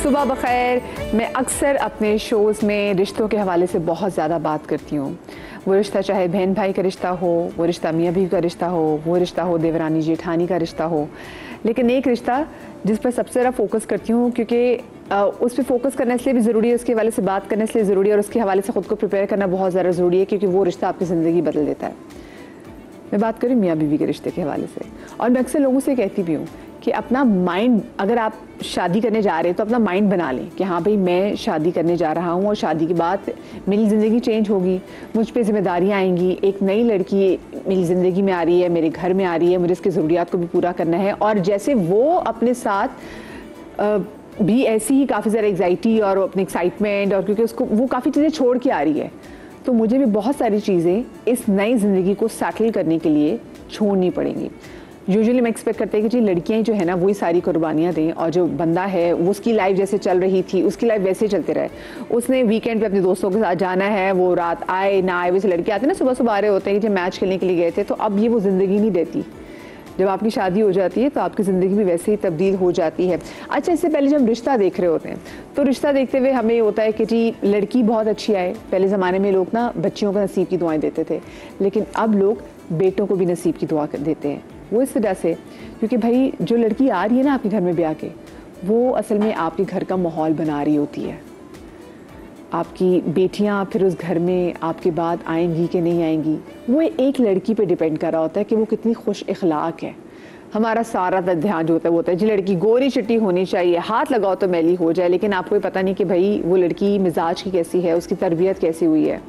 सुबह बखैर। मैं अक्सर अपने शोज़ में रिश्तों के हवाले से बहुत ज़्यादा बात करती हूँ। वो रिश्ता चाहे बहन भाई का रिश्ता हो, वो रिश्ता मियाँ बीवी का रिश्ता हो, वो रिश्ता हो देवरानी जेठानी का रिश्ता हो, लेकिन एक रिश्ता जिस पर सबसे ज़्यादा फोकस करती हूँ क्योंकि उस पर फोकस करना इसलिए भी ज़रूरी है, उसके हवाले से बात करना इसलिए ज़रूरी है और उसके हवाले से ख़ुद को प्रिपेयर करना बहुत ज़्यादा ज़रूरी है क्योंकि वो रिश्ता आपकी ज़िंदगी बदल देता है। मैं बात करूँ मियाँ बीवी के रिश्ते के हवाले से, और मैं अक्सर लोगों से कहती भी हूँ कि अपना माइंड, अगर आप शादी करने जा रहे हैं तो अपना माइंड बना लें कि हाँ भाई मैं शादी करने जा रहा हूँ और शादी के बाद मेरी ज़िंदगी चेंज होगी, मुझ पे जिम्मेदारियाँ आएंगी, एक नई लड़की मेरी ज़िंदगी में आ रही है, मेरे घर में आ रही है, मुझे इसकी ज़रूरियात को भी पूरा करना है। और जैसे वो अपने साथ भी ऐसी ही काफ़ी ज़्यादा एग्जाइटी और अपनी एक्साइटमेंट, और क्योंकि उसको वो काफ़ी चीज़ें छोड़ के आ रही है, तो मुझे भी बहुत सारी चीज़ें इस नई ज़िंदगी को सेटल करने के लिए छोड़नी पड़ेंगी। यूजुअली मैं एक्सपेक्ट करते हैं कि जी लड़कियां जो है ना वही सारी कुर्बानियां दें, और जो बंदा है वो उसकी लाइफ जैसे चल रही थी उसकी लाइफ वैसे ही चलते रहे। उसने वीकेंड पे अपने दोस्तों के साथ जाना है, वो रात आए ना आए, वैसे लड़के आते हैं ना सुबह सुबह आ रहे होते हैं कि जब मैच खेलने के लिए गए थे, तो अब ये वो ज़िंदगी नहीं देती। जब आपकी शादी हो जाती है तो आपकी ज़िंदगी भी वैसे ही तब्दील हो जाती है। अच्छा, इससे पहले जब रिश्ता देख रहे होते हैं तो रिश्ता देखते हुए हमें होता है कि जी लड़की बहुत अच्छी आए। पहले ज़माने में लोग ना बच्चियों को नसीब की दुआएं देते थे, लेकिन अब लोग बेटों को भी नसीब की दुआ देते हैं। वो इस वजह से क्योंकि भाई जो लड़की आ रही है ना आपके घर में ब्याह के, वो असल में आपके घर का माहौल बना रही होती है। आपकी बेटियां फिर उस घर में आपके बाद आएंगी कि नहीं आएंगी, वो एक लड़की पे डिपेंड कर रहा होता है कि वो कितनी खुश इखलाक है। हमारा सारा ध्यान जो होता है वो होता है जी लड़की गोरी चिट्टी होनी चाहिए, हाथ लगाओ तो मैली हो जाए, लेकिन आपको ये पता नहीं कि भाई वो लड़की मिजाज की कैसी है, उसकी तरबियत कैसी हुई है।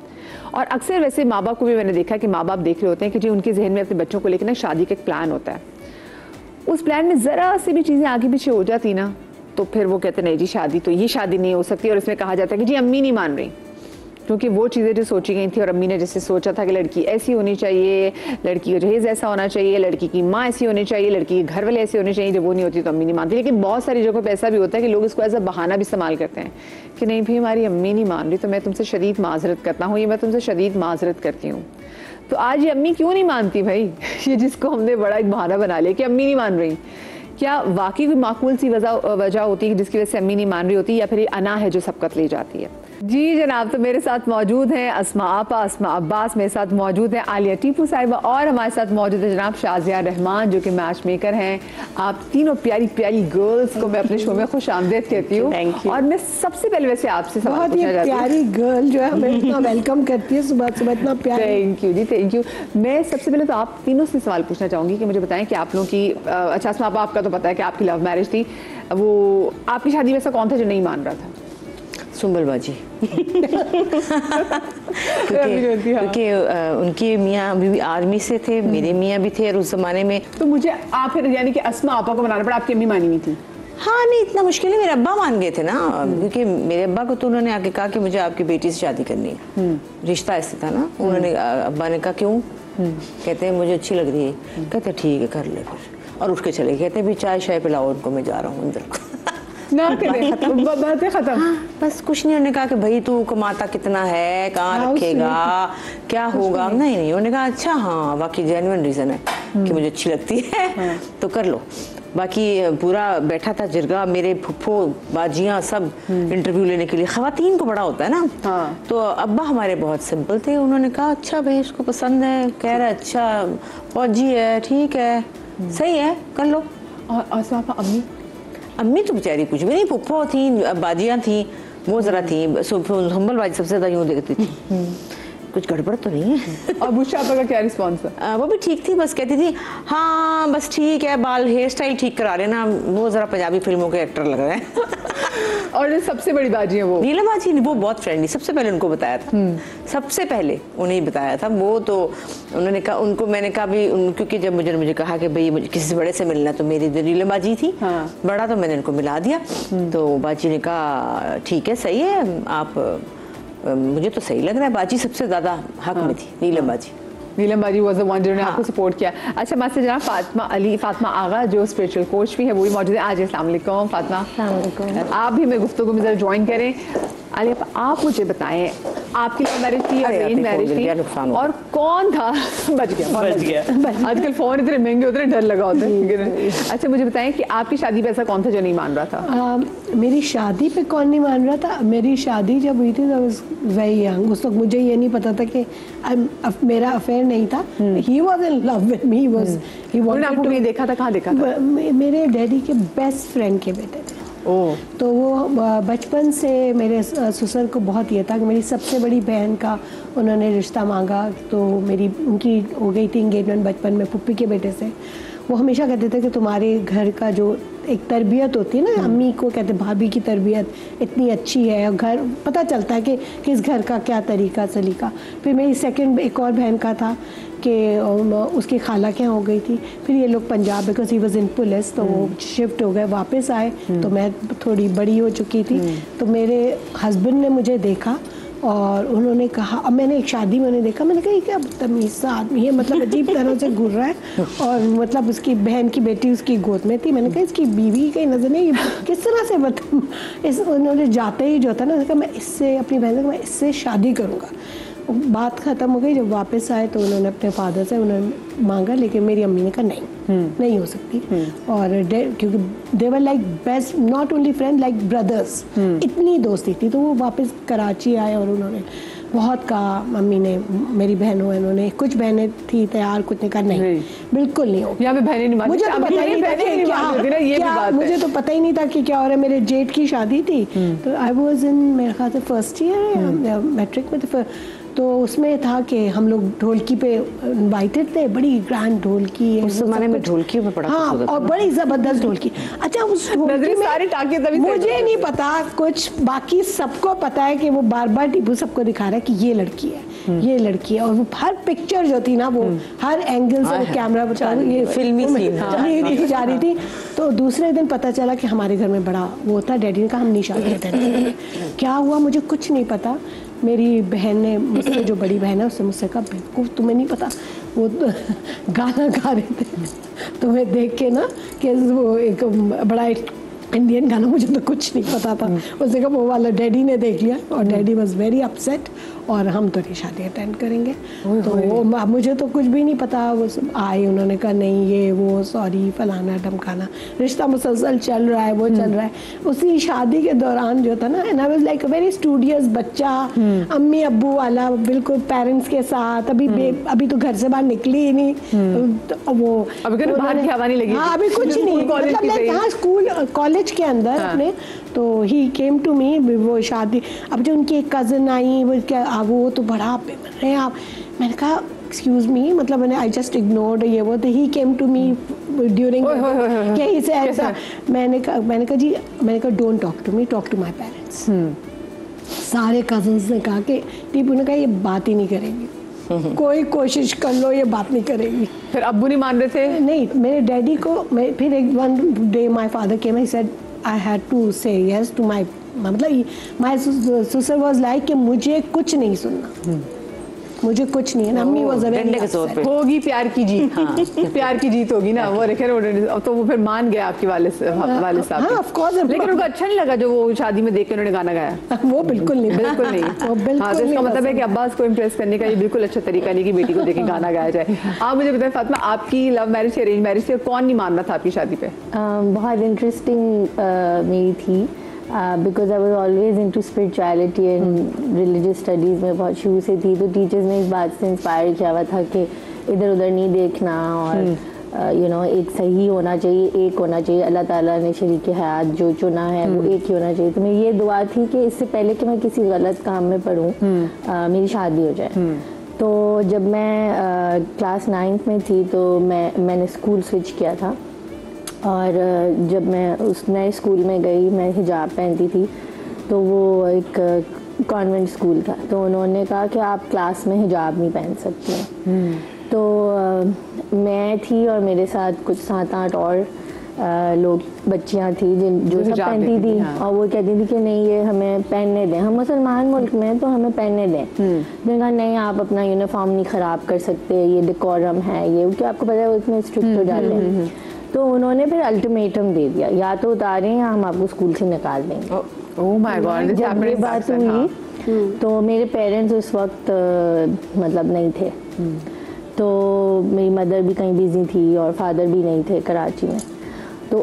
और अक्सर वैसे माँ बाप को भी मैंने देखा कि माँ बाप देख रहे होते हैं कि जी उनके जहन में अपने बच्चों को लेकर ना शादी का एक प्लान होता है। उस प्लान में ज़रा सी भी चीज़ें आगे पीछे हो जाती ना तो फिर वो कहते नहीं जी शादी तो ये शादी नहीं हो सकती, और इसमें कहा जाता है कि जी अम्मी नहीं मान रही, क्योंकि वो चीज़ें जो सोची गई थी और अम्मी ने जैसे सोचा था कि लड़की ऐसी होनी चाहिए, लड़की का जहेज ऐसा होना चाहिए, लड़की की माँ ऐसी होनी चाहिए, लड़की के घर वाले ऐसे होने चाहिए, जब वो नहीं होती तो अम्मी नहीं मानती। लेकिन बहुत सारी जगहों पर ऐसा भी होता है कि लोग इसको एज अ बहाना भी इस्तेमाल करते हैं कि नहीं भाई हमारी अम्मी नहीं मान रही तो मैं तुमसे शदीद माजरत करता हूँ, ये मैं तुमसे शदीद माजरत करती हूँ। तो आज ये अम्मी क्यों नहीं मानती भाई ये जिसको हमने बड़ा एक बहाना बना लिया कि अम्मी नहीं मान रही, क्या वाकई कोई माकूल सी वजह होती है जिसकी वजह से अम्मी नहीं मान रही होती, या फिर ये अना है जो सबकत ले जाती है? जी जनाब, तो मेरे साथ मौजूद हैं अस्मा आपा, अस्मा अब्बास, मेरे साथ मौजूद हैं आलिया टीपू साहिबा, और हमारे साथ मौजूद है जनाब शाजिया रहमान जो कि मैच मेकर हैं। आप तीनों प्यारी प्यारी गर्ल्स को मैं अपने शो में खुश आमदेद कहती हूँ। और मैं सबसे पहले वैसे आपसे सवाल पूछना चाहती हूँ, प्यारी गर्ल जो है हमें इतना वेलकम करती है सुबह सुबह, इतना प्यार। थैंक यू जी, थैंक यू। मैं सबसे पहले तो आप तीनों से सवाल पूछना चाहूँगी कि मुझे बताएं कि आप लोगों की, अच्छा अस्मा आपा आपका तो पता है कि आपकी लव मैरिज थी, वो आपकी शादी में ऐसा कौन था जो नहीं मान रहा था? सुंबल बाजी क्योंकि उनके मियाँ बीवी आर्मी से थे, मेरे मियाँ भी थे, और उस जमाने में तो मुझे आप फिर यानी कि अस्मा आपा को बनाना पड़ा, आपकी अम्मी मानी हुई थी? हाँ नहीं इतना मुश्किल है, मेरे अब्बा मान गए थे ना, क्योंकि मेरे अब्बा को तो उन्होंने आके कहा कि मुझे आपकी बेटी से शादी करनी है, रिश्ता ऐसे था ना। उन्होंने अब्बा ने कहा क्यों? कहते हैं मुझे अच्छी लग रही है। कहते ठीक है कर ले फिर, और उठ के चले। कहते भी चाय शाय पिलाओ उनको, मैं जा रहा हूँ अंदर ना बातें खत्म। हाँ, बस कुछ नहीं। उन्होंने कहा कि भाई तू कमाता कितना है, कहाँ रखेगा, क्या होगा? नहीं नहीं, उन्होंने कहा अच्छा हाँ वाकई जेन्युइन रीजन है कि मुझे अच्छी लगती है तो कर लो। बाकी पूरा बैठा था जिरगा, मेरे फुफ्फो बाजियाँ सब इंटरव्यू लेने के लिए। खवातीन को बड़ा होता है ना, तो अब्बा हमारे बहुत सिंपल थे। उन्होंने कहा अच्छा भाई इसको पसंद है, कह रहा है अच्छा फौजी है, ठीक है सही है कर लो। और अम्मी तो बेचारी कुछ भी नहीं, फुफ्फो थी, बाजियाँ थी, वो जरा थी, हम्बल बाजी सबसे ज्यादा यूँ देखती थी कुछ गड़बड़ तो नहीं है। और बुशा का क्या रिस्पॉन्स है? वो भी ठीक थी, बस कहती थी हाँ बस ठीक है, बाल हेयर स्टाइल ठीक करा रहे ना, वो जरा पंजाबी फिल्मों के एक्टर लग रहे हैं। और सबसे बड़ी बाजी है वो नीलम बाजी, वो बहुत फ्रेंडली, सबसे पहले उनको बताया था, सबसे पहले उन्हें बताया था। वो तो उन्होंने कहा, उनको मैंने कहा भी क्योंकि जब मुझे कहा कि भाई मुझे किसी से बड़े से मिलना, तो मेरी नीलम बाजी थी बड़ा, तो मैंने उनको मिला दिया। तो बाजी ने कहा ठीक है सही है, आप मुझे तो सही लग रहा है। बाजी सबसे ज्यादा हक में थी, नीलम बाजी। नीलम बाजी वाज द वन जिन्होंने आपको सपोर्ट किया। अच्छा मास्टर जनाब फातिमा आगा जो स्पिरिचुअल कोच भी है वो भी मौजूद है आज। अस्सलाम वालेकुम फातिमा। आप भी हमें गुफ्तगू में जरा ज्वाइन करें। अली आप मुझे बताएं, आपकी लव मैरिज थी या अरेंज मैरिज थी, और कौन था बच गया आजकल फोन इतने महंगे होते हैं, डर लगा होता है। अच्छा मुझे बताएं कि आपकी शादी पे ऐसा कौन था जो नहीं मान रहा था? मेरी शादी पे कौन नहीं मान रहा था? मेरी शादी जब हुई थी तो वेरी यंग, उस वक्त मुझे ये नहीं पता था कि मेरा अफेयर नहीं था। He was in love with me, he wanted आपको कहीं देखा था? कहाँ देखा था? मेरे डैडी के बेस्ट फ्रेंड के बेटे थे। तो वो बचपन से मेरे ससुर को बहुत ये था कि मेरी सबसे बड़ी बहन का उन्होंने रिश्ता मांगा, तो उनकी हो गई थी एंगेजमेंट बचपन में पुप्पी के बेटे से। वो हमेशा कहते थे कि तुम्हारे घर का जो एक तरबियत होती है ना, अम्मी को कहते भाभी की तरबियत इतनी अच्छी है, और घर पता चलता है कि किस घर का क्या तरीका सलीका। फिर मेरी सेकंड एक और बहन का था कि उसकी खाला क्या हो गई थी, फिर ये लोग Punjab, because he was in police, तो वो शिफ्ट हो गए, वापस आए, तो मैं थोड़ी बड़ी हो चुकी थी। तो मेरे हस्बैंड ने मुझे देखा और उन्होंने कहा, अब मैंने एक शादी में उन्हें देखा, मैंने कहा ये क्या तमीज़ सा आदमी है, मतलब अजीब तरह से घूर रहा है, और मतलब उसकी बहन की बेटी उसकी गोद में थी। मैंने कहा इसकी बीवी कहीं नजर नहीं, किस तरह से उन्होंने जाते ही जो था ना, कहा मैं इससे, अपनी बहन से मैं इससे शादी करूँगा। बात ख़त्म हो गई। जब वापस आए तो उन्होंने अपने फादर से उन्होंने मांगा, लेकिन मेरी अम्मी ने कहा नहीं हो सकती। और क्योंकि they were like best, not only friend, like brothers, इतनी दोस्ती थी। तो वो वापस कराची आए और उन्होंने बहुत कहा, मम्मी ने, मेरी बहनों इन्होंने, कुछ बहनें थी तैयार, कुछ ने कहा नहीं बिल्कुल नहीं हो। यहाँ पे बहनें नहीं मानती, मुझे तो पता ही नहीं था कि क्या, मुझे तो पता ही नहीं था कि क्या हो रहा है। मेरे जेठ की शादी थी, तो आई वाज इन, मेरे ख्याल से फर्स्ट ईयर मैट्रिक में, तो उसमें था कि हम लोग ढोलकी पे इनवाइटेड थे, बड़ी ग्रैंड ढोलकी है उस जमाने में, ढोलकी में बड़ा हाँ, और बड़ी जबरदस्त ढोलकी। अच्छा उस ढोलकी में सारे टाके तभी मुझे नहीं पता कुछ, बाकी सबको पता है कि वो बार बार टीपू सबको दिखा रहा है कि ये लड़की है, ये लड़की है, और वो हर पिक्चर जो थी ना, वो हर एंगल से कैमरा बता, ये फिल्मी सीन जा रही थी। तो दूसरे दिन पता चला कि हमारे घर में बड़ा वो था, डैडी ने कहा हम नहीं शादी करते। क्या हुआ मुझे कुछ नहीं पता। मेरी बहन ने मुझसे, जो बड़ी बहन है, उससे मुझसे कहा बिल्कुल तुम्हें नहीं पता, वो तो गाना गा रहे थे, तुम्हें देख के ना कि वो एक बड़ा इंडियन गाना, मुझे तो कुछ नहीं पता था। उसने कहा वो वाला डैडी ने देख लिया, और डैडी वाज वेरी अपसेट, और हम तो नहीं शादी अटेंड करेंगे। तो वो मुझे तो कुछ भी नहीं पता। वो आए, उन्होंने कहा नहीं ये वो, सॉरी फलाना ढमकाना, रिश्ता मुसलसल चल रहा है, वो चल रहा है। उसी शादी के दौरान जो था ना, and I was like a very studious बच्चा, अम्मी अब्बू वाला, बिल्कुल पेरेंट्स के साथ, अभी तो घर से बाहर निकली ही नहीं, तो वो बाहर की हवा नहीं लगी, हाँ अभी कुछ नहीं, मतलब हाँ स्कूल कॉलेज के अंदर अपने। तो ही केम टू मी, वो शादी, अब जो उनकी एक कज़न आई, वो क्या वो तो बड़ा बन रहे हैं आप। मैंने कहा एक्सक्यूज मी, मतलब मैंने आई जस्ट इग्नोर्ड ये वो। तो ही केम टू मी ड्यूरिंग, यही से ऐसा, मैंने कहा जी, मैंने कहा don't talk to me, talk to my parents. सारे कजन्स ने कहा कि टीपू ने कहा ये बात ही नहीं करेंगी, कोई कोशिश कर लो ये बात नहीं करेगी। फिर अब्बू नहीं मान रहे थे? नहीं, मेरे डैडी को, फिर एक one day my father came, he said I had to say yes to my, मतलब माई सिस्टर वाज लाइक कि मुझे कुछ नहीं सुनना, मुझे कुछ नहीं है ना। अम्मी वाज वेरी, होगी प्यार की जीत, प्यार की जीत होगी ना, वो तो वो फिर मान गया आपके वाले साहब। हाँ ऑफ कोर्स, लेकिन उनको अच्छा नहीं लगा जो वो शादी में देख के उन्होंने गाना गाया? वो बिल्कुल नहीं, बिल्कुल नहीं। वो बिल्कुल हाँ, तो इसका मतलब है कि अब्बास को इम्प्रेस करने का ये बिल्कुल अच्छा तरीका नहीं कि बेटी को देख के गाना गाया जाए। आप मुझे बताएं फातिमा, आपकी लव मैरिज से अरेंज मैरिज से कौन नहीं मान रहा था आपकी शादी पे? बहुत इंटरेस्टिंग मेरी थी, because I was always into spirituality and religious studies में बहुत शुरू से थी। तो टीचर्स ने इस बात से इंस्पायर किया हुआ था कि इधर उधर नहीं देखना, और यू नो एक सही होना चाहिए, एक होना चाहिए, अल्लाह ताला ने शरीक हयात जो चुना है वो एक ही होना चाहिए। तो मेरी ये दुआ थी कि इससे पहले कि मैं किसी गलत काम में पढ़ूँ, मेरी शादी हो जाए। तो जब मैं क्लास 9th में थी तो मैंने स्कूल स्विच किया था, और जब मैं उस नए स्कूल में गई, मैं हिजाब पहनती थी, तो वो एक कॉन्वेंट स्कूल था, तो उन्होंने कहा कि आप क्लास में हिजाब नहीं पहन सकती। तो मैं थी और मेरे साथ कुछ 7-8 और लोग, बच्चियां थी जो सब पहनती थी, और वो कहती थी कि नहीं ये हमें पहनने दें, हम मुसलमान मुल्क में तो हमें पहनने दें। मैंने कहा नहीं, आप अपना यूनिफॉर्म नहीं ख़राब कर सकते, ये डेकोरम है, ये क्योंकि आपको पता है वो इतने स्ट्रिक्ट हो जाते हैं। तो उन्होंने फिर अल्टीमेटम दे दिया, या तो उतारें या हम आपको स्कूल से निकाल देंगे। ओह माय गॉड, जब ये बात हुई तो मेरे पेरेंट्स उस वक्त मतलब नहीं थे, तो मेरी मदर भी कहीं बिजी थी और फादर भी नहीं थे कराची में। तो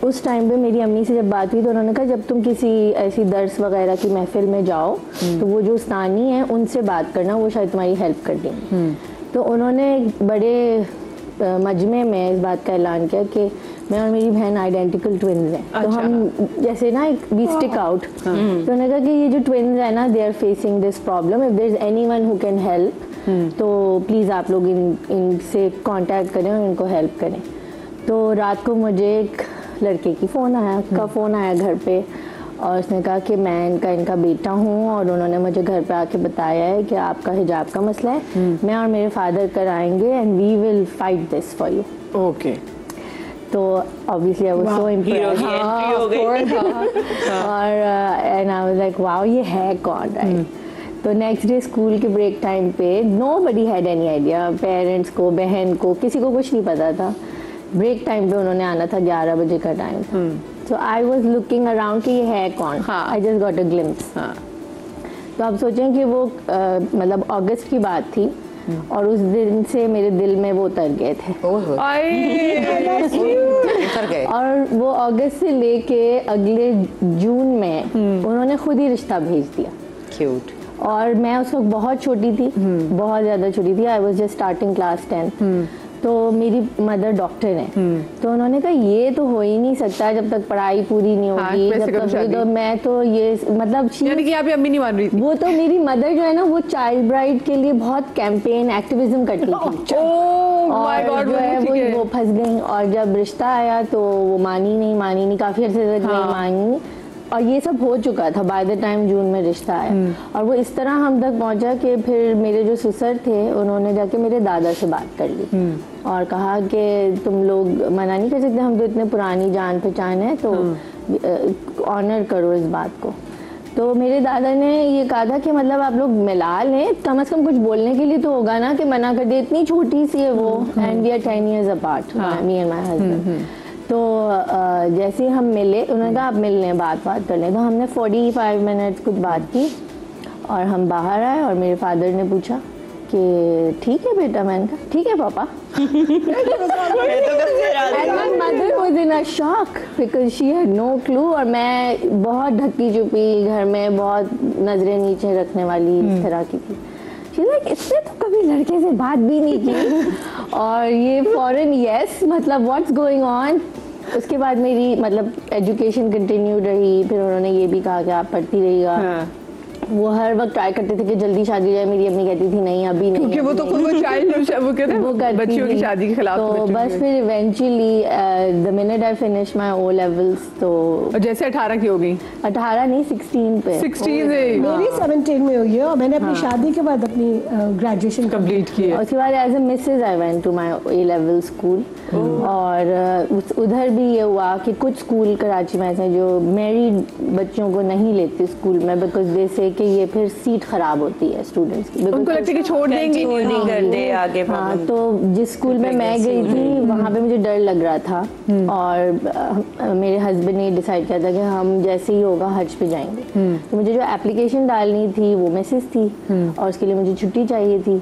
उस टाइम पे मेरी अम्मी से जब बात हुई तो उन्होंने कहा जब तुम किसी ऐसी दर्स वगैरह की महफिल में जाओ तो वो जो उस्तानी है उनसे बात करना, वो शायद तुम्हारी हेल्प कर देंगे। तो उन्होंने बड़े मजमे में इस बात का ऐलान किया कि मैं और मेरी बहन आइडेंटिकल ट्विन्स हैं। तो हम जैसे ना एक वी स्टिक आउट, तो उन्होंने कहा कि ये जो ट्विन्स है ना, they are facing this problem, if there is anyone who can help तो प्लीज़ आप लोग इनसे कांटेक्ट करें और इनको हेल्प करें। तो रात को मुझे एक लड़के की फ़ोन आया घर पे, और उसने कहा कि मैं इनका बेटा हूँ और उन्होंने मुझे घर पे आके बताया है कि आपका हिजाब का मसला है, मैं और मेरे फादर कराएंगे and we will fight this for you. Okay. तो obviously I was so impressed और and I was like wow, ये है कौन, राइट। तो नेक्स्ट डे स्कूल के ब्रेक टाइम पे nobody had any idea, parents को, बहन को, किसी को कुछ नहीं पता था। ब्रेक टाइम पे उन्होंने आना था, 11 बजे का टाइम था। सो आई वाज लुकिंग अराउंड कि ये है कौन। I just got a glimpse. तो आप सोचें कि वो मतलब अगस्त की बात थी और उस दिन से मेरे दिल में वो उतर गए थे। और वो अगस्त से लेके अगले जून में उन्होंने खुद ही रिश्ता भेज दिया। क्यूट। और मैं उस वक्त बहुत छोटी थी, बहुत ज़्यादा छोटी थी। I was just starting class 10। तो मेरी मदर डॉक्टर हैं, तो उन्होंने कहा ये तो हो ही नहीं सकता जब तक पढ़ाई पूरी नहीं होगी, जब तक तो मैं तो ये मतलब यानी कि अभी अम्मी नहीं मान रही थी। वो तो मेरी मदर जो है ना, वो चाइल्ड ब्राइड के लिए बहुत कैंपेन एक्टिविज्म करती थी। और जो है वो फंस गई, और जब रिश्ता आया तो वो मानी नहीं, काफ़ी अर्से तक नहीं मानी, और ये सब हो चुका था बाय द टाइम जून में रिश्ता आया। और वो इस तरह हम तक पहुंचा कि फिर मेरे जो ससुर थे उन्होंने जाके मेरे दादा से बात कर ली और कहा कि तुम लोग मना नहीं कर सकते, हम तो इतने पुरानी जान पहचान है, तो ऑनर करो इस बात को। तो मेरे दादा ने ये कहा था कि मतलब आप लोग मिला लें, कम से कम कुछ बोलने के लिए तो होगा ना, कि मना कर दे, इतनी छोटी सी है वो, and we are 10 years apart, me and my husband. तो जैसे हम मिले, उन्होंने कहा आप मिल लें, बात कर लें। तो हमने 45 मिनट्स कुछ बात की और हम बाहर आए और मेरे फादर ने पूछा कि ठीक है बेटा, मैंने कहा ठीक है पापा। Mother was in a shock because she had no clue, और मैं बहुत ढकी छुपी घर में, बहुत नजरें नीचे रखने वाली इस तरह की थी। इसने तो कभी लड़के से बात भी नहीं की और ये फॉरन यस, मतलब व्हाट्स गोइंग ऑन। उसके बाद मेरी मतलब एजुकेशन कंटिन्यू रही। फिर उन्होंने ये भी कहा कि आप पढ़ती रहिएगा। वो हर वक्त ट्राई करते थे कि जल्दी शादी हो जाए, मेरी अम्मी कहती थी नहीं अभी नहीं, क्योंकि वो तो खुद वो चाइल्ड वो कहते हैं बच्चियों की शादी के खिलाफ। तो बस फिर eventually the minute I finish my O levels, तो जैसे 18 की हो गई, 18 नहीं 16 पे, 16 मेरी 17 में हुई है और मैंने अपनी शादी के बाद अपनी ग्रेजुएशन कंप्लीट की है। उसके बाद as a Mrs I went to my A level school. और उधर भी ये हुआ कि कुछ स्कूल कराची में ऐसे जो मैरिड बच्चों को नहीं लेते स्कूल में, बिकॉज दे से कि ये फिर सीट खराब होती है स्टूडेंट्स की, उनको लगता है कि छोड़ देंगे, नहीं कर दे आगे। हाँ, तो जिस स्कूल में मैं गई थी वहाँ पे मुझे डर लग रहा था, और मेरे हस्बैंड ने डिसाइड किया था कि हम जैसे ही होगा हज पे जाएंगे। तो मुझे जो एप्लीकेशन डालनी थी वो मैसेज थी, और उसके लिए मुझे छुट्टी चाहिए थी,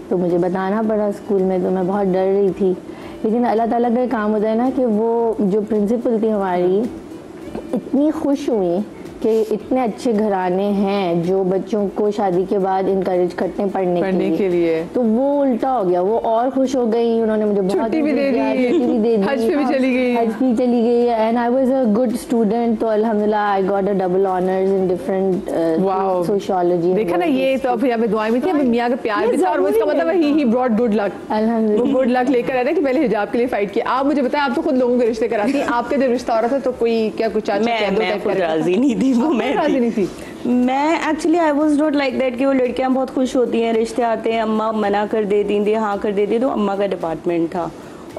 तो मुझे बताना पड़ा स्कूल में। तो मैं बहुत डर रही थी, लेकिन अल्लाह ताला का काम होता है ना कि वो जो प्रिंसिपल थी हमारी इतनी खुश हुई कि इतने अच्छे घराने हैं जो बच्चों को शादी के बाद इनकरेज करते हैं पढ़ने के लिए। तो वो उल्टा हो गया, वो और खुश हो गई, उन्होंने मुझे बहुत छुट्टी भी दे दी, हज पे भी चली गई, and I was a good student. तो अल्हम्दुलिल्लाह I got a double honours in different sociology. देखा ना, ये तो फिर हमें दुआएं भी थी, हमें मियां का प्यार भी था, और वो इसका मतलब ही ब्रॉट गुड लक, अल्हम्दुलिल्लाह गुड लक लेकर आया कि पहले हिजाब के लिए फाइट किया। आप मुझे बताएं, आप तो खुद लोगों के रिश्ते कराती हैं, आपका जब रिश्ता हो रहा था तो कोई क्या कुछ राजी नहीं थी, वो मैं थी। मैं actually I was not like that कि वो लड़कियां बहुत खुश होती हैं, रिश्ते आते हैं, अम्मा मना कर देती थी, हाँ कर देती, तो अम्मा का डिपार्टमेंट था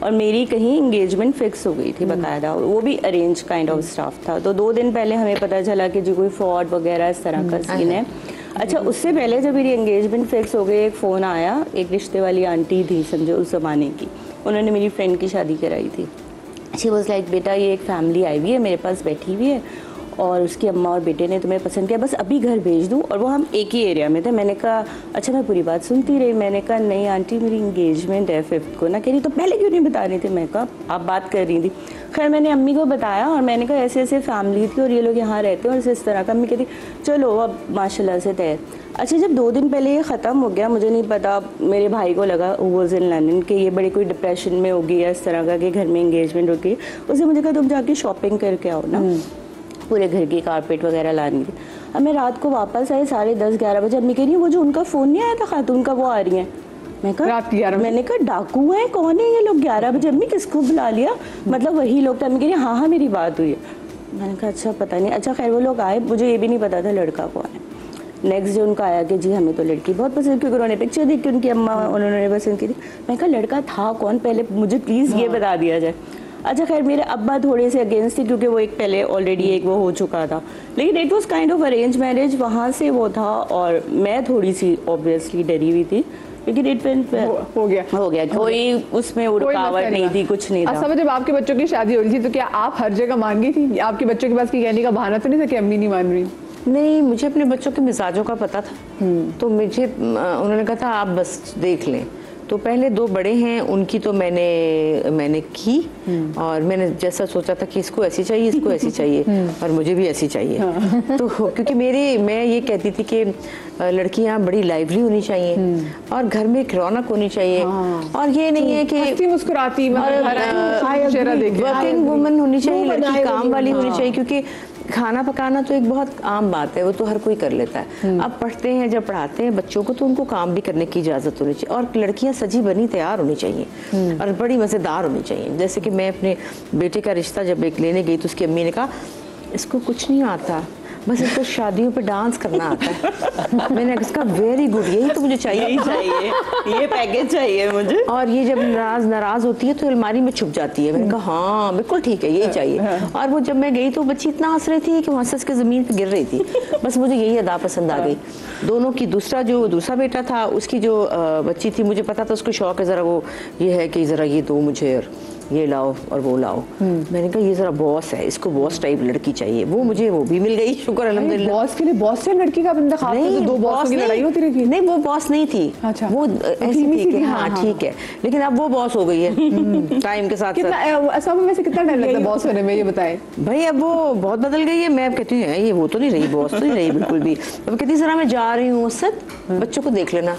और मेरी कहीं इंगेजमेंट फिक्स हो गई थी बकायदा, वो भी अरेंज काइंड ऑफ स्टाफ था। तो 2 दिन पहले हमें पता चला कि जी कोई फ्रॉड वगैरह इस तरह का सीन है। अच्छा, उससे पहले जब मेरी एंगेजमेंट फिक्स हो गई, एक फ़ोन आया, एक रिश्ते वाली आंटी थी समझो उस ज़माने की, उन्होंने मेरी फ्रेंड की शादी कराई थी। शी वाज लाइक बेटा ये एक फैमिली आई हुई है मेरे पास बैठी हुई है और उसकी अम्मा और बेटे ने तुम्हें पसंद किया, बस अभी घर भेज दूँ। और वो हम एक ही एरिया में थे। मैंने कहा अच्छा, मैं पूरी बात सुनती रही। मैंने कहा नहीं आंटी, मेरी इंगेजमेंट है 5th को ना। कह रही तो पहले क्यों नहीं बता रही थी? मैं कहा आप बात कर रही थी। खैर मैंने अम्मी को बताया और मैंने कहा ऐसे ऐसे फैमिली थी और ये लोग यहाँ रहते हैं और इस तरह का। अम्मी कहती चलो अब माशाल्लाह से तय। अच्छा, जब 2 दिन पहले ये ख़त्म हो गया, मुझे नहीं पता, मेरे भाई को लगा वॉज इन लंदन कि ये बड़ी कोई डिप्रेशन में होगी या इस तरह का कि घर में इंगेजमेंट होगी। उसने मुझे कहा तुम जाके शॉपिंग करके आओ ना, पूरे घर की कारपेट वगैरह लानी थी। अब मैं रात को वापस आई 10:30-11 बजे। अम्मी कह रही है वो जो उनका फ़ोन नहीं आया था खातून का, वो आ रही है। मैं कहा मैंने कहा डाकू है, कौन है ये लोग? 11 बजे। अम्मी किसको बुला लिया? मतलब वही लोग थे। अम्मी कह रही हाँ हाँ मेरी बात हुई है। मैंने कहा अच्छा पता नहीं। अच्छा खैर वो लोग आए, मुझे ये भी नहीं पता था लड़का कौन है। नेक्स्ट डे उनका आया कि जी हमें तो लड़की बहुत पसंद, क्योंकि उन्होंने पिक्चर देख के उनकी अम्मा उन्होंने पसंद की थी। मैं कहा लड़का था कौन, पहले मुझे प्लीज़ ये बता दिया जाए। अच्छा खैर मेरे अब्बा थोड़े से अगेंस्ट थे, क्योंकि वो एक पहले ऑलरेडी एक वो हो चुका था, लेकिन it was kind of arrange marriage, वहाँ से वो था। और मैं थोड़ी सी ऑब्वियसली डरी हुई थी, लेकिन इट हो गया कोई उसमें रुकावट नहीं थी, कुछ नहीं था। अच्छा, जब आपके बच्चों की शादी हो रही थी तो क्या आप हर जगह मान गई थी? आपके बच्चों के पास की कहने का बहाना तो नहीं था कि अम्मी नहीं मान रही? नहीं, मुझे अपने बच्चों के मिजाजों का पता था। तो मुझे उन्होंने कहा था आप बस देख लें। तो पहले 2 बड़े हैं, उनकी तो मैंने की और मैंने जैसा सोचा था कि इसको ऐसी चाहिए, इसको ऐसी चाहिए और मुझे भी ऐसी चाहिए। तो क्योंकि मैं ये कहती थी कि लड़कियां बड़ी लाइवली होनी चाहिए और घर में एक रौनक होनी चाहिए। और ये नहीं है कि मुस्कुराती वर्किंग वुमन होनी चाहिए, लड़की काम वाली होनी चाहिए, क्योंकि खाना पकाना तो एक बहुत आम बात है, वो तो हर कोई कर लेता है। अब पढ़ते हैं, जब पढ़ाते हैं बच्चों को तो उनको काम भी करने की इजाज़त होनी चाहिए। और लड़कियां सजी बनी तैयार होनी चाहिए और बड़ी मज़ेदार होनी चाहिए। जैसे कि मैं अपने बेटे का रिश्ता जब एक लेने गई तो उसकी अम्मी ने कहा इसको कुछ नहीं आता, बस इसको शादियों पे डांस करना आता है। मैंने इसका वेरी गुड, यही तो मुझे चाहिए, ये पैकेज चाहिए मुझे। और ये जब नाराज होती है तो अलमारी में छुप जाती है। मैंने कहा हाँ बिल्कुल ठीक है, यही चाहिए। और वो जब मैं गई तो बच्ची इतना हंस रही थी कि वहाँ से ज़मीन पे गिर रही थी। बस मुझे यही अदा पसंद आ गई दोनों की। दूसरा बेटा था, उसकी जो बच्ची थी, मुझे पता था उसको शौक है ज़रा, वो ये है कि ज़रा ये दो मुझे और ये लाओ और वो लाओ। मैंने कहा ये जरा बॉस है, इसको बॉस टाइप लड़की चाहिए। वो मुझे वो भी मिल गई, शुक्र अल्हम्दुलिल्लाह। बॉस के लिए बॉस से लड़की का इंतखाब नहीं, 2 बॉस की लड़ाई होती रही। नहीं वो बॉस नहीं थी। अच्छा, वो ऐसी थी कि हाँ ठीक है, लेकिन अब वो बॉस हो गई है टाइम के साथ। ऐसा में वैसे कितना टाइम लगता है बॉस होने में, ये बताएं भाई? अब वो बहुत बदल गई है। मैं कहती हूँ ये वो तो नहीं रही, बॉस तो नहीं रही बिल्कुल भी। अब कहती जरा मैं जा रही हूँ उससे, बच्चों को देख लेना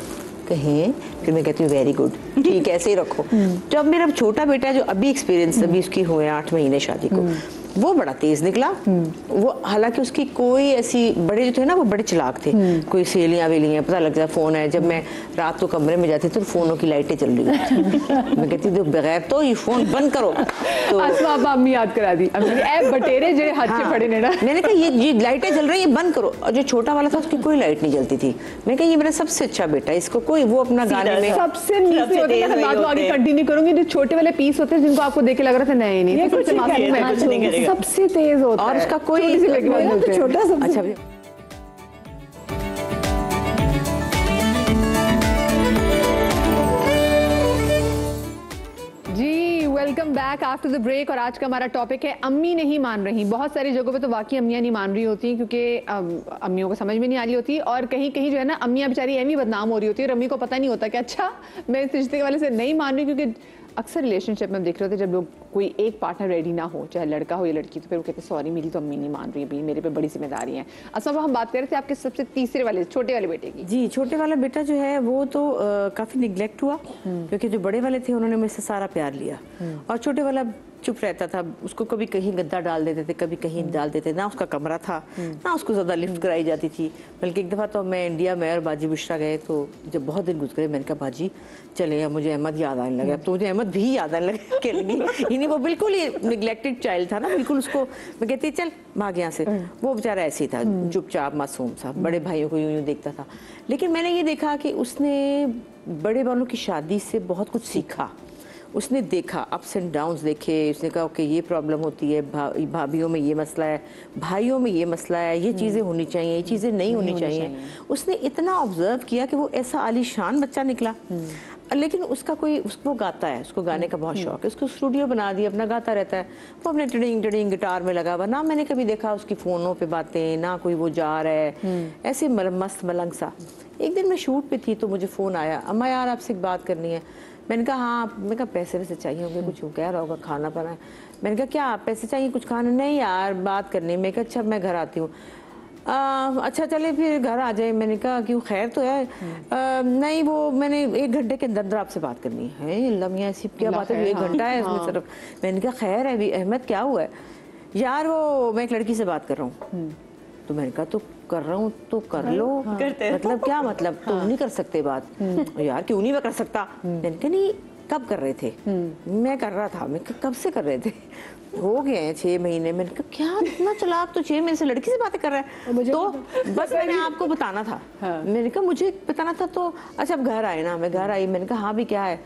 कहीं। फिर मैं कहती हूँ वेरी गुड, ठीक है ऐसे ही रखो। जब मेरा छोटा बेटा जो अभी एक्सपीरियंस अभी उसकी हुए 8 महीने शादी को, वो बड़ा तेज निकला। वो हालांकि उसकी कोई ऐसी, बड़े जो थे ना वो बड़े चालाक थे, कोई सहेलियां वेलियां पता लग जाए फोन है। जब मैं रात को कमरे में जाती तो फोनों की लाइटें चल रही थी। मैं कहती थी बगैर तो ये फोन बंद करो। तो अम्मी याद करा दी, बटेरे जो हाथ से पड़े ने ना। मैंने कहा ये लाइटें चल रही है बंद करो। और जो छोटा वाला था उसकी कोई लाइट नहीं जलती थी। मैं कहा ये मेरा सबसे अच्छा बेटा, इसको कोई वो अपना गाने में सबसे नीचे होते हैं। बात आगे कंटिन्यू करूंगी। जो छोटे वाले पीस होते हैं जिनको आपको देख के लग रहा था नहीं सबसे तेज होता है, और उसका कोई छोटा सा। अच्छा जी, welcome back after the break. और आज का हमारा टॉपिक है अम्मी नहीं मान रही। बहुत सारी जगहों पे तो वाकई अम्मियां नहीं मान रही होती, क्योंकि अम्मियों को समझ में नहीं आ रही होती, और कहीं कहीं जो है ना अम्मियां बेचारी एवं बदनाम हो रही होती है और अम्मी को पता नहीं होता कि अच्छा मैं इस रिश्ते वाले से नहीं मान रही। क्योंकि अक्सर रिलेशनशिप में देख रहे होते जब लोग कोई एक पार्टनर रेडी ना हो, चाहे लड़का हो या लड़की, तो फिर वो कहते हैं सॉरी मेरी तो अम्मी नहीं मान रही है, मेरे पे बड़ी जिम्मेदारी है। असल में हम बात कर रहे थे आपके सबसे तीसरे वाले छोटे वाले बेटे की। जी, छोटे वाला बेटा जो है वो तो काफी निग्लेक्ट हुआ, क्योंकि जो बड़े वाले थे उन्होंने मुझसे सारा प्यार लिया और छोटे वाला चुप रहता था। उसको कभी कहीं गद्दा डाल देते थे, कभी कहीं डाल देते, ना उसका कमरा था ना उसको ज्यादा लिफ्ट कराई जाती थी। बल्कि एक दफा तो मैं इंडिया में और बाजी बुशरा गए, तो जब बहुत दिन गुजरे मैंने कहा बाजी चले, अब मुझे अहमद याद आने लगा। तो मुझे अहमद भी याद आने लगा। वो बिल्कुल ही निग्लेक्टेड चाइल्ड था ना, बिल्कुल उसको मैं कहती चल भाग यहाँ से। वो बेचारा ऐसे ही था, चुपचाप मासूम सा, बड़े भाइयों को यूं यूं देखता था। लेकिन मैंने ये देखा कि उसने बड़े वालों की शादी से बहुत कुछ सीखा। उसने देखा अप्स एंड डाउन्स देखे। उसने कहा ओके ये प्रॉब्लम होती है, भाभीयों में ये मसला है, भाइयों में ये मसला है, ये चीज़ें होनी चाहिए, ये चीज़ें नहीं होनी चाहिए। उसने इतना ऑब्जर्व किया कि वो ऐसा आलीशान बच्चा निकला। लेकिन उसका कोई उसको गाता है, उसको गाने का बहुत शौक है, उसको स्टूडियो बना दिया, अपना गाता रहता है वो, अपने टिडिंग टिडिंग गिटार में लगा हुआ। ना मैंने कभी देखा उसकी फ़ोनों पे बातें, ना कोई वो जा रहा है, ऐसे मस्त मलंग सा। एक दिन मैं शूट पे थी तो मुझे फ़ोन आया, अम्मा यार आपसे एक बात करनी है। मैंने कहा हाँ। मैंने कहा पैसे वैसे चाहिए होंगे, कुछ कह रहा होगा खाना पीना। मैंने कहा क्या पैसे चाहिए कुछ खाना? नहीं यार बात करनी है। मैं कहा अच्छा मैं घर आती हूँ। अच्छा चले फिर घर आ जाए। मैंने कहा क्यों खैर तो है? नहीं वो मैंने 1 घंटे के अंदर आपसे बात करनी है। अल्लाह मियां ऐसी क्या बात है, 1 घंटा है इसमें सिर्फ। मैंने कहा खैर है भी अहमद क्या हुआ है? यार वो मैं एक लड़की से बात कर रहा हूँ। तो मैंने कहा तो कर रहा हूँ तो कर लो, मतलब क्या मतलब तुम नहीं कर सकते बात? यार क्यों नहीं मैं कर सकता? मैंने कहा नहीं कब कर रहे थे? मैं कर रहा था। मैं कब से कर रहे थे? हो गए हैं 6 महीने। मैंने कहा क्या इतना चालाक, तो 6 महीने से लड़की से बातें कर रहा है? तो बस मैंने आपको बताना था। मैंने कहा मुझे बताना था तो अच्छा अब घर आए ना? मैं घर आई। मैंने कहा हाँ भी क्या है?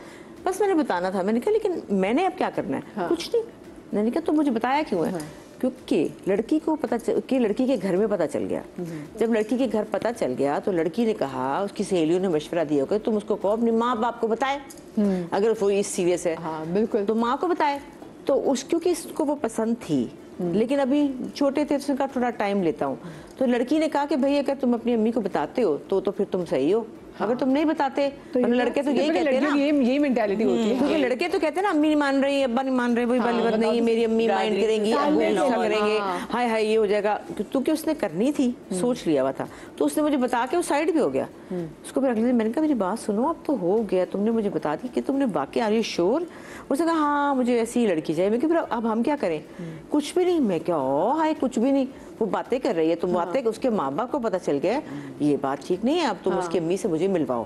बस मैंने बताना था। मैंने कहा लेकिन मैंने अब क्या करना है? कुछ नहीं। मैंने कहा तो मुझे बताया क्यों है? क्योंकि लड़की को पता कि लड़की के घर में पता चल गया। जब लड़की के घर पता चल गया तो लड़की ने कहा, उसकी सहेलियों ने मशवरा दिया होगा तुम उसको कहो अपनी माँ बाप को बताए, अगर वो इस सीरियस है। हाँ, बिल्कुल। तो माँ को बताए। तो क्योंकि उसको वो पसंद थी, लेकिन अभी छोटे थे उसने कहा थोड़ा टाइम लेता हूँ। तो लड़की ने कहा कि भाई अगर तुम अपनी अम्मी को बताते हो तो फिर तुम सही हो। अगर तुम नहीं बताते तो लड़के तो यही कहते हैं ना, यही मेंटालिटी होती है। क्योंकि लड़के तो कहते हैं ना अम्मी नहीं मान रही, अब्बा नहीं मान रहे, वही वाली बात नहीं, मेरी अम्मी माइंड करेंगी, अब्बू गुस्सा करेंगे, हाय हाय ये हो जाएगा। क्योंकि उसने करनी थी, सोच लिया हुआ था, तो उसने मुझे बता के वो साइड भी हो गया। उसको फिर अगले दिन मैंने कहा मेरी बात सुनो, अब तो हो गया, तुमने मुझे बता दी कि तुमने बाकी आर यू श्योर? उसने कहा हाँ मुझे ऐसी ही लड़की चाहिए। मैं फिर अब हम क्या करें? कुछ भी नहीं। मैं क्या हाय कुछ भी नहीं, वो बातें कर रही है, तुम बातें उसके माँ बाप को पता चल गया ये बात ठीक नहीं है, अब तुम उसकी अम्मी से मुझे मिलवाओ।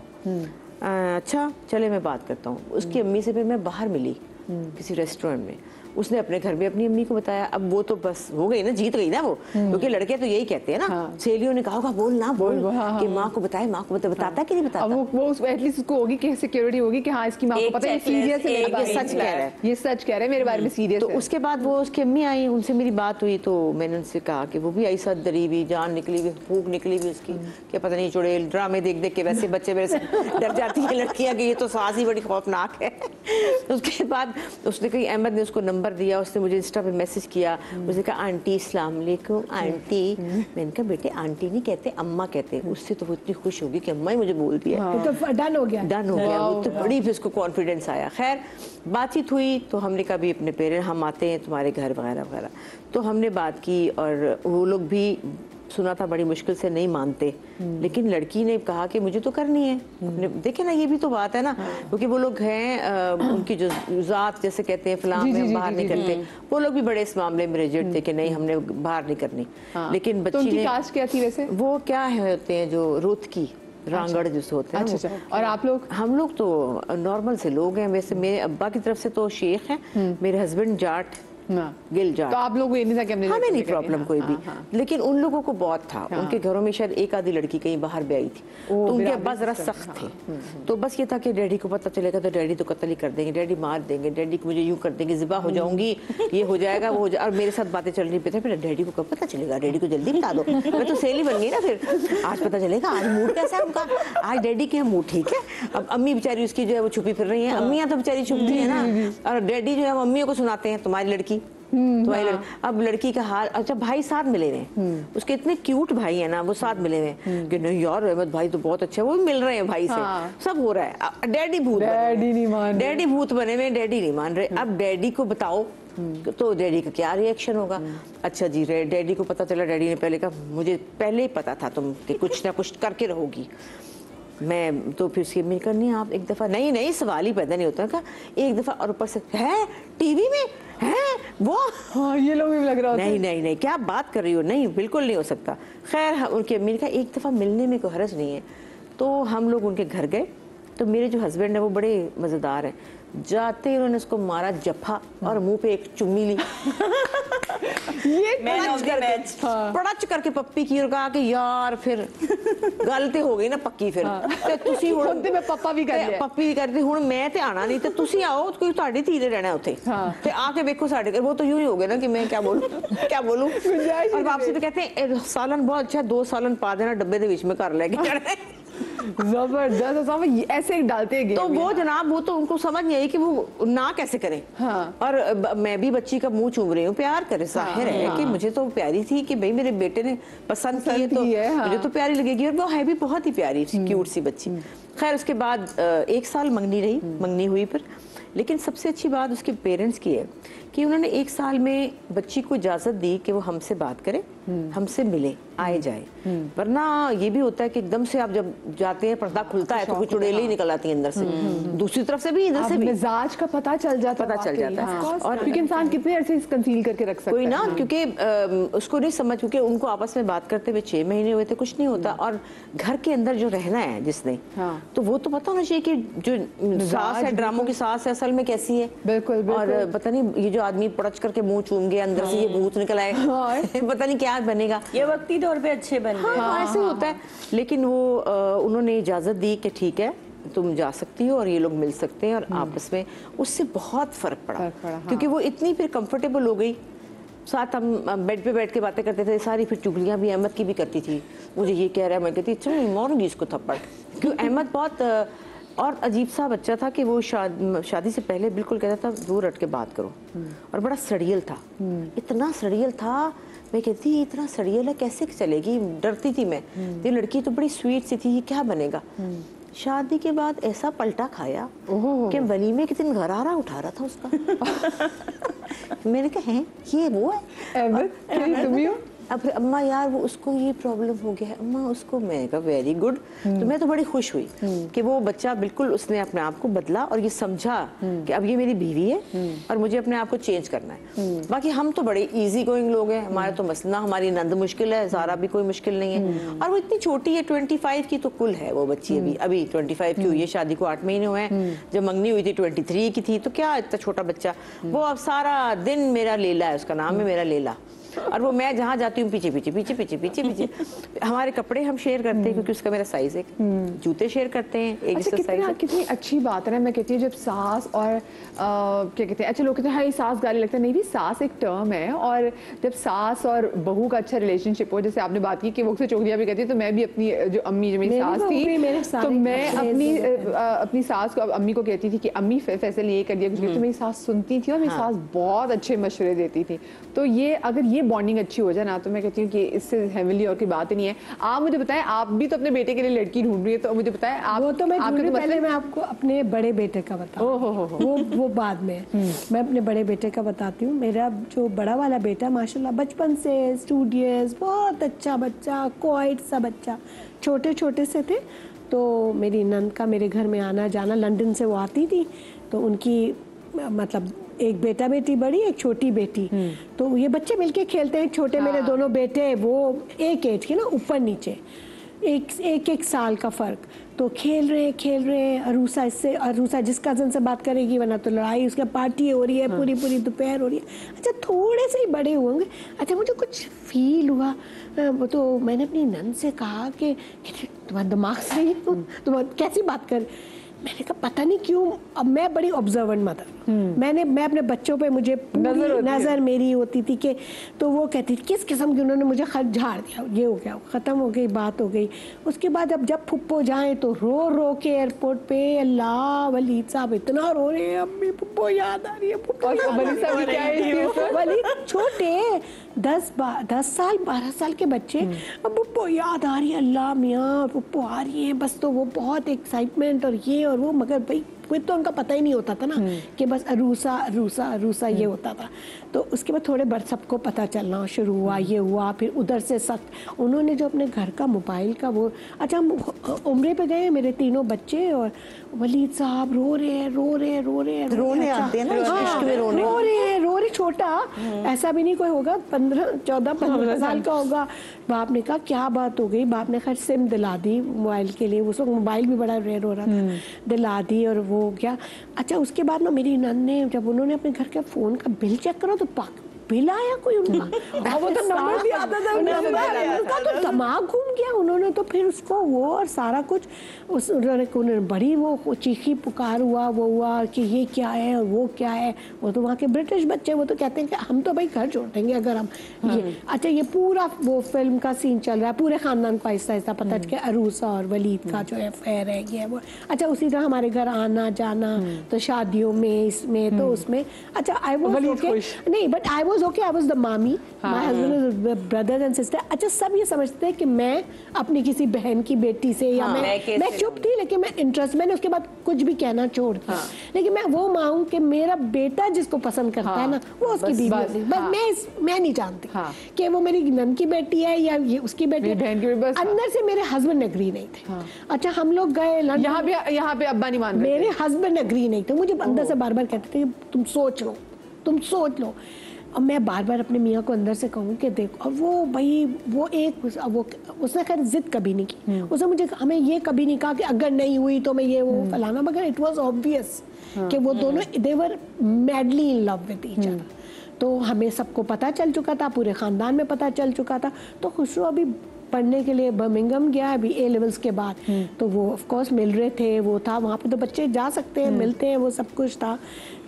अच्छा चले मैं बात करता हूँ। उसकी अम्मी से फिर मैं बाहर मिली किसी रेस्टोरेंट में। उसने अपने घर में अपनी अम्मी को बताया। अब वो तो बस हो गई ना, जीत गई ना वो, क्योंकि लड़के तो यही कहते हैं ना। सहेलियों ने कहा होगा बोल ना बोल कि माँ को बताए, माँ को बताता कि नहीं बताता? वो एटलीस्ट उसको होगी कि सिक्योरिटी होगी कि हाँ इसकी माँ को पता है, सीरियस है, ये सच कह रहा है, ये सच कह रहा है मेरे बारे में सीरियस है। तो उसके बाद वो उसकी अम्मी आई, उनसे मेरी बात हुई तो मैंने उनसे कहा कि वो भी ऐसा डरी हुई, जान निकली हुई, फूक निकली हुई उसकी, क्या पता नहीं चुड़ैल ड्रामे देख देख के वैसे बच्चे मेरे से डर जाती है लड़कियां कि ये तो सास ही बड़ी खौफनाक है। उसके बाद उसने कहीं अहमद ने उसको नंबर दिया, उसने मुझे इंस्टा पे मैसेज किया। उसने कहा आंटी अस्सलाम वालेकुम आंटी। मैंने कहा बेटे आंटी नहीं कहते अम्मा कहते। उससे तो वो इतनी खुश होगी कि अम्मा ही मुझे बोल दिया। तो डन हो गया, डन हो गया। वो तो बड़ी फिर उसको कॉन्फिडेंस आया। खैर बातचीत हुई तो हमने कहा भी अपने पेरेंट्स हम आते हैं तुम्हारे घर वगैरह वगैरह, तो हमने बात की और वो लोग भी सुना था बड़ी मुश्किल से नहीं मानते, लेकिन लड़की ने कहा कि मुझे तो करनी है। अपने देखे ना, ये भी तो बात है ना, क्योंकि वो लोग हैं उनकी जो जात जैसे कहते हैं फलां में बाहर नहीं करते, वो लोग भी बड़े इस मामले में रिजिड थे कि नहीं हमने बाहर नहीं करनी। लेकिन बच्ची ने कास्ट क्या थी वैसे? वो क्या है होते हैं जो रुतकी रांगड़ जिसे होते हैं। अच्छा। और आप लोग? हम लोग तो नॉर्मल से लोग हैं। वैसे मेरे अब्बा की तरफ से तो शेख हैं, मेरे हस्बैंड जाट गिल जाट। तो आप लोग ये नहीं था कि हमें नहीं प्रॉब्लम कोई भी, लेकिन उन लोगों को बहुत था। उनके घरों में शायद एक आधी लड़की कहीं बाहर भी आई थी, तो उनके अब्बा जरा सख्त थे। तो बस ये था कि डैडी को पता चलेगा तो डैडी तो कत्ल ही कर देंगे, डैडी मार देंगे, डैडी को मुझे यूं कर देंगे, ज़िबा हो जाऊंगी, ये हो जाएगा वो हो जाएगा। और मेरे साथ बातें चल रही पता फिर डैडी को कब पता चलेगा, डैडी को जल्दी बता दो। मैं तो सहेली बन गई ना, फिर आज पता चलेगा, आज मूड कैसा है उनका, आज डैडी के मूड ठीक है। अब अम्मी बेचारी उसकी जो है वो छुपी फिर रही है, अम्मियाँ तो बेचारी छुपती है ना, और डैडी जो है वो अम्मियों को सुनाते हैं तुम्हारी लड़की तुम्हारी लड़की। अब लड़की का हाल, अच्छा भाई साथ मिले हुए, उसके इतने क्यूट भाई है ना, वो साथ मिले हुए कि नहीं यार अहमद भाई तो बहुत अच्छे, वो भी मिल रहे हैं भाई से, सब हो रहा है। डैडी भूत, डैडी नहीं मान, डैडी भूत बने हुए, डैडी नहीं मान रहे। अब डैडी को बताओ तो डैडी का क्या रिएक्शन होगा? अच्छा जी डैडी को पता चला, डैडी ने पहले कहा मुझे पहले ही पता था तुम कि कुछ ना कुछ करके रहोगी। मैं तो फिर उसकी अम्मी करनी आप एक दफ़ा, नहीं सवाल ही पैदा नहीं होता का एक दफ़ा, और ऊपर से है टीवी में है वो, हाँ ये लोग भी लग रहा है नहीं क्या बात कर रही हो, नहीं बिल्कुल नहीं हो सकता। खैर उनकी अम्मी ने कहा एक दफ़ा मिलने में कोई हर्ज नहीं है। तो हम लोग उनके घर गए, तो मेरे जो हस्बैंड है वो बड़े मज़ेदार हैं, जाते ही उन्होंने उसको मारा जफा और मुंह पे एक चुम्मी ली। ये पड़च करके पप्पी की और कहा कि यार फिर गलती हो गई ना पक्की, फिर तुसी हुण मैं पप्पा भी कर लिया, पप्पी भी करती हुण मैं ते आना नहीं, ते तुसी आओ, कोई ਤੁਹਾਡੀ ਧੀ ने रहना ਉੱਥੇ ਤੇ आके देखो साढ़े घर। वो तो यूं ही हो गया ना कि मैं क्या बोलूं। और वापसी पे कहते हैं सालन बहुत अच्छा, 2 सालन पा देना डब्बे ਦੇ ਵਿੱਚ में घर लेके जाना। जबरदस्त। ऐसे डालते हैं तो वो जनाब वो तो उनको समझ नहीं आई कि वो ना कैसे करें। हाँ। और मैं भी बच्ची का मुंह चूम रही हूँ, प्यार करे, जाहिर है कि मुझे तो प्यारी थी कि भाई मेरे बेटे ने पसंद की है तो मुझे तो प्यारी लगेगी। और वो है भी बहुत ही प्यारी क्यूट सी बच्ची। खैर उसके बाद 1 साल मंगनी रही, मंगनी हुई फिर। लेकिन सबसे अच्छी बात उसके पेरेंट्स की है कि उन्होंने 1 साल में बच्ची को इजाजत दी कि वो हमसे बात करे, हमसे मिले, आए जाए। वरना ये भी होता है कि एकदम से आप जब जाते हैं पर्दा खुलता है तो कुछ चुड़ैलें ही निकल आती हैं अंदर से, दूसरी तरफ से भी, इधर से भी। मिजाज का पता चल जाता है। और क्योंकि इंसान कितने अरसे कंसील करके रख सकता है। कोई ना, क्योंकि उसको नहीं समझ, क्योंकि उनको आपस में बात करते हुए 6 महीने हुए थे, कुछ नहीं होता। और घर के अंदर जो रहना है जिसने, तो वो तो पता होना चाहिए कि जो सास है, ड्रामों की सास है, असल में कैसी है। बिल्कुल। और पता नहीं ये जो आदमी पड़च करके मुंह चूम गया, अंदर से ये भूत निकल आए, पता नहीं क्या बनेगा। ये वक्ती तौर पे अच्छे बन गए। हाँ, ऐसे होता है। लेकिन वो उन्होंने इजाजत दी कि ठीक है तुम जा सकती हो और ये लोग मिल सकते हैं, और आपस में उससे बहुत फर्क पड़ा। क्योंकि वो इतनी फिर कंफर्टेबल हो गई। साथ हम बेड पे बैठ के बातें करते थे सारी, फिर चुगलियां भी अहमद की भी करती थी। मुझे ये कह रहा है, मैं कहती चलो मारूंगी इसको थप्पड़। क्योंकि अहमद बहुत और अजीब सा बच्चा था कि वो शादी से पहले बिल्कुल कहता था दूर हट के बात करो, और बड़ा सड़ियल था। इतना सड़ियल था, मैं कहती इतना सड़ियल है कैसे चलेगी, डरती थी मैं। ये लड़की तो बड़ी स्वीट सी थी, ये क्या बनेगा। शादी के बाद ऐसा पलटा खाया कि वलीमे के दिन घरारा उठा रहा था उसका। मैंने कहा है ये वो है। अब अम्मा यार वो उसको ये प्रॉब्लम हो गया है अम्मा उसको। मैं कहा वेरी गुड। तो मैं तो बड़ी खुश हुई कि वो बच्चा बिल्कुल उसने अपने आप को बदला और ये समझा कि अब ये मेरी बीवी है और मुझे अपने आप को चेंज करना है। बाकी हम तो बड़े इजी गोइंग लोग हैं, हमारा तो मसला, हमारी नंद मुश्किल है, ज़ारा भी कोई मुश्किल नहीं है। और वो इतनी छोटी है, 25 की तो कुल है वो बच्ची, अभी 25 की हुई है, शादी को 8 महीने हुए हैं। जब मंगनी हुई थी 23 की थी, तो क्या इतना छोटा बच्चा। वो अब सारा दिन मेरा लेला है, उसका नाम है मेरा लेला। और वो मैं जहाँ जाती हूँ पीछे पीछे पीछे पीछे पीछे पीछे। हमारे कपड़े हम शेयर करते हैं क्योंकि उसका मेरा साइज है, जूते शेयर करते हैं एक जैसा साइज है। कितनी अच्छी बात है ना। मैं कहती हूँ जब सास और क्या कहते हैं, अच्छा लोग कहते हैं हाँ सास गाली लगता है, नहीं भी सास एक टर्म है। और जब सास और बहू का अच्छा रिलेशनशिप हो, जैसे आपने बात की कि वो से चोगलियाँ भी कहती है, तो मैं भी अपनी जो अम्मी जो मेरी सास थी, तो मैं अपनी सास को अम्मी को कहती थी कि अम्मी फैसले ये कर दिया कुछ, तो मेरी सास सुनती थी और मेरी सास बहुत अच्छे मशवरे देती थी। तो ये अगर ये बॉन्डिंग अच्छी हो जाए ना, तो मैं कहती हूँ कि इससे हेविली और कोई बात नहीं है। आप मुझे बताएं, आप भी तो अपने बेटे के लिए लड़की ढूंढ रही है, तो मुझे बताएं आप। वो तो मैं पहले मैं आपको अपने बड़े बेटे का बताऊँ, वो बाद में। मैं अपने बड़े बेटे का बताती हूँ। मेरा जो बड़ा वाला बेटा माशाल्लाह बचपन से स्टूडियस, बहुत अच्छा बच्चा, क्वाइट सा बच्चा, छोटे छोटे से थे। तो मेरी नंद का मेरे घर में आना जाना, लंदन से वो आती थी, तो उनकी मतलब एक बेटा बेटी बड़ी, एक छोटी बेटी। तो ये बच्चे मिलके खेलते हैं, छोटे मेरे दोनों बेटे, वो एक एज के ना, ऊपर नीचे, एक साल का फर्क। तो खेल रहे हैं। अरूसा जिस कज़न से बात करेगी, वरना तो लड़ाई, उसके पार्टी हो रही है, पूरी दोपहर हो रही है। अच्छा थोड़े से ही बड़े होंगे, अच्छा मुझे कुछ फील हुआ। तो मैंने अपनी नंद से कहा कि तुम्हारा दिमाग सही, तुम कैसी बात कर। मैंने कहा पता नहीं क्यों, अब मैं बड़ी ऑब्जर्वेंट मदर, मैं अपने बच्चों पे मुझे नजर मेरी होती थी कि, तो वो कहती थी किस किस्म की उन्होंने मुझे खत झाड़ दिया, ये हो गया, खत्म हो गई, बात हो गई। उसके बाद जब फुप्पो जाए तो रो के एयरपोर्ट पे, अल्लाह वलीद साहब इतना रो रहे हैं, अम्मी फुप्पो याद आ रही है। वलीद छोटे 10 साल 12 साल के बच्चे, अब फुप्पो याद आ रही है, अल्लाह मियाँ फुप्पो आ रही है बस। तो वो बहुत एक्साइटमेंट और ये और वो, मगर भाई फिर तो उनका पता ही नहीं होता था ना कि बस अरूसा ये होता था। तो उसके बाद थोड़े बार सबको पता चलना शुरू हुआ, ये हुआ। फिर उधर से उन्होंने जो अपने घर का मोबाइल का वो, अच्छा हम उम्रे पे गए, मेरे तीनों बच्चे, और वलीद साहब रो रहे आते हैं ना, रो रहे, छोटा ऐसा भी नहीं कोई होगा, 14-15 साल का होगा। बाप ने कहा क्या बात हो गई। बाप ने खैर सिम दिला दी मोबाइल के लिए, उस वक्त मोबाइल भी बड़ा रेयर हो रहा था, दिला दी और वो हो गया। अच्छा उसके बाद ना मेरी नंद ने, जब उन्होंने अपने घर के फ़ोन का बिल चेक करो तो बिल आया कोई उनका, वो तो नंबर भी आता था, उनका तो दिमाग घूम गया। उन्होंने तो फिर उसको वो और सारा कुछ उन्होंने बड़ी वो चीखी पुकार हुआ, वो हुआ कि ये क्या है और वो क्या है। वो तो वहाँ के ब्रिटिश बच्चे, वो तो कहते हैं कि हम तो भाई घर छोड़ देंगे अगर हम ये। अच्छा, ये पूरा वो फिल्म का सीन चल रहा है, पूरे खानदान को आहिस्ता आहिस्ता पता कि अरूसा और वलीद का जो अफेयर है ये वो। अच्छा, उसी तरह हमारे घर आना जाना, तो शादियों में, इसमें तो उसमें। अच्छा, आई वाज ओके, नहीं but I was okay, I was the mami, my husband brother and sister. अच्छा, सब ये समझते हैं कि मैं अपनी किसी बहन की बेटी से या मैं चुप थी, लेकिन मैं इंटरेस्ट, मैंने उसके बाद कुछ भी कहना छोड़ दिया। लेकिन मैं वो माँ हूँ कि मेरा बेटा जिसको पसंद करता है ना, वो उसकी बीवी होती है। बस मैं नहीं जानती कि वो मेरी नंद की बेटी है या ये उसकी बेटी है। अंदर से मेरे हस्बैंड एग्री नहीं थे। अच्छा, हम लोग गए यहाँ पे अब्बा नहीं मान रहे, मेरे हस्बैंड एग्री नहीं थे। मुझे अंदर से बार बार कहते थे तुम सोच लो, तुम सोच लो। और मैं बार बार अपने मियाँ को अंदर से कहूँ कि देखो, और वो भाई वो उसने खैर जिद कभी नहीं की। उसने मुझे हमें ये कभी नहीं कहा कि अगर नहीं हुई तो मैं ये वो फलाना, मगर इट वाज ऑब्वियस कि वो दोनों they were madly in love with each other. तो हमें सबको पता चल चुका था, पूरे खानदान में पता चल चुका था। तो खुशरू अभी पढ़ने के लिए बर्मिंघम गया अभी ए लेवल्स के बाद, तो वो ऑफ कोर्स मिल रहे थे, वो था वहाँ पे, तो बच्चे जा सकते हैं, मिलते हैं, वो सब कुछ था।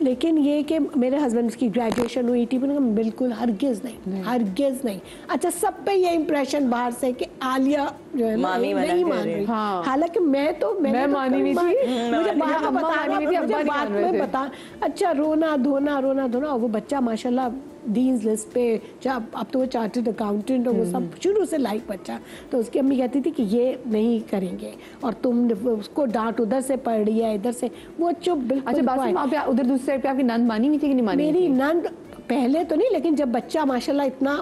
लेकिन ये कि मेरे हस्बैंड की ग्रेजुएशन हुई थी, बिल्कुल हरगिज नहीं, हरगिज नहीं। अच्छा, सब पे ये इंप्रेशन बाहर से कि आलिया जो है ना नहीं मान रही। हालांकि मैं मानी हुई थी, मुझे बात में बता। अच्छा, रोना धोना और वो बच्चा माशाल्लाह डीन्स लिस्ट पे, अब तो वो चार्टर्ड अकाउंटेंट और वो सब शुरू से लाइक बच्चा। तो उसकी अम्मी कहती थी कि ये नहीं करेंगे और तुम उसको डांट, उधर से पढ़ रही है इधर से, वो चुप बिल्कुल। अच्छा, वहाँ पे उधर दूसरी साइड पे आपकी नंद मानी हुई थी कि नहीं मानी? मेरी नंद पहले तो नहीं, लेकिन जब बच्चा माशाल्लाह इतना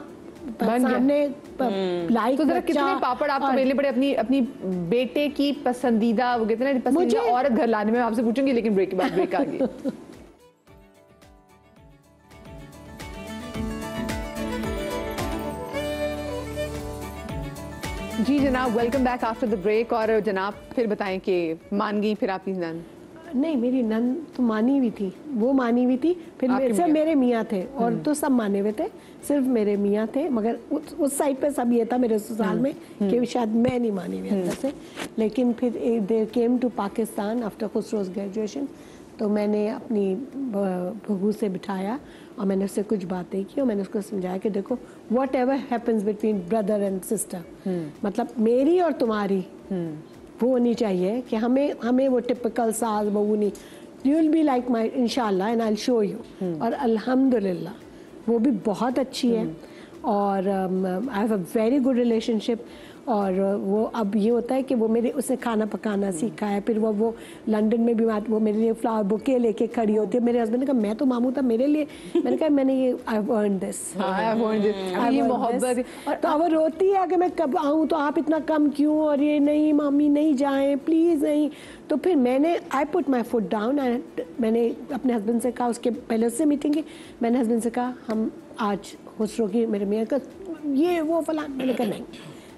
सामने लाइक, तो जरा कितने पापड़ आपको बेलने पड़े अपनी बेटे की पसंदीदा, वो कहते हैं पसंदीदा औरत घर लाने में? आपसे पूछूंगी, लेकिन ब्रेक के बाद ब्रेक आ गई। जी जनाब, welcome back after the break. और जनाब फिर बताएं कि मान गई फिर आपकी नंद? नहीं, मेरी नंद तो मानी हुई थी, वो मानी हुई थी। फिर मेरे मियाँ थे और तो सब माने हुए थे, सिर्फ मेरे मियाँ थे। मगर उस साइड पे सब ये था मेरे ससुराल में कि शायद मैं नहीं मानी हुई अंदर से। लेकिन फिर they came to Pakistan after Khusro's graduation, तो मैंने अपनी बहू से बिठाया और मैंने उससे कुछ बातें की और मैंने उसको समझाया कि देखो, what ever happens between brother and sister, मतलब मेरी और तुम्हारी वो होनी चाहिए कि हमें वो टिपिकल सास बहू नहीं। You will be like my इंशाल्लाह and I will show you. और अल्हम्दुलिल्लाह वो भी बहुत अच्छी है और I have a very good relationship. और वो अब ये होता है कि वो उसने खाना पकाना सीखा है। फिर वो लंदन में भी वो मेरे लिए फ्लावर बुके लेके खड़ी होती है। मेरे हस्बैंड ने कहा मैं तो मामू था मेरे लिए, मैंने कहा मैंने ये आई हैव अर्न्ड दिस, ये मोहब्बत। तो अब वो रोती है कि मैं कब आऊँ, तो आप इतना कम क्यों, और ये नहीं मामी नहीं जाएं प्लीज़ नहीं। तो फिर I put my foot down and मैंने अपने हस्बैंड से कहा, उसके पहले उससे मीटिंग की, मैंने हस्बैंड से कहा हम आज खुसरो की, मेरे मियाँ का ये वो फलान, मैंने कहा नहीं।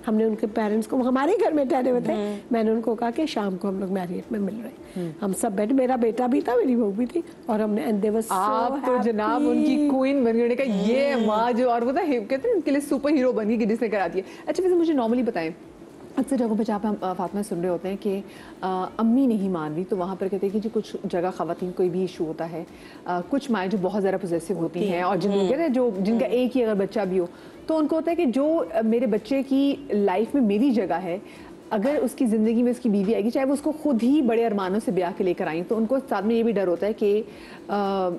हमने उनके पेरेंट्स को, हमारे घर में ठहरे हुए थे, मैंने उनको कहा कि शाम को हम लोग मैरियट में मिल रहे हैं। हम सब बैठे, मेरा बेटा भी था, मेरी बहू भी थी, और हमने आप तो जनाब उनकी क्वीन बन गई। का ये माँ जो, और वो था कहते हैं उनके लिए सुपर हीरो बन गई जिसने करा दिया। अच्छा, वैसे मुझे नॉर्मली बताएं, अक्सर जगहों पर जहाँ पे हम फातिमा सुन रहे होते हैं कि अम्मी नहीं मान रही, तो वहाँ पर कहते हैं कि जो कुछ जगह ख़वातीन कोई भी इशू होता है, कुछ माएँ जो बहुत ज़्यादा पोजेसिव होती हैं और जिनका एक ही अगर बच्चा भी हो, तो उनको होता है कि जो मेरे बच्चे की लाइफ में मेरी जगह है, अगर उसकी ज़िंदगी में उसकी बीवी आएगी, चाहे वो उसको खुद ही बड़े अरमानों से ब्याह के लेकर आई, तो उनको साथ में ये भी डर होता है कि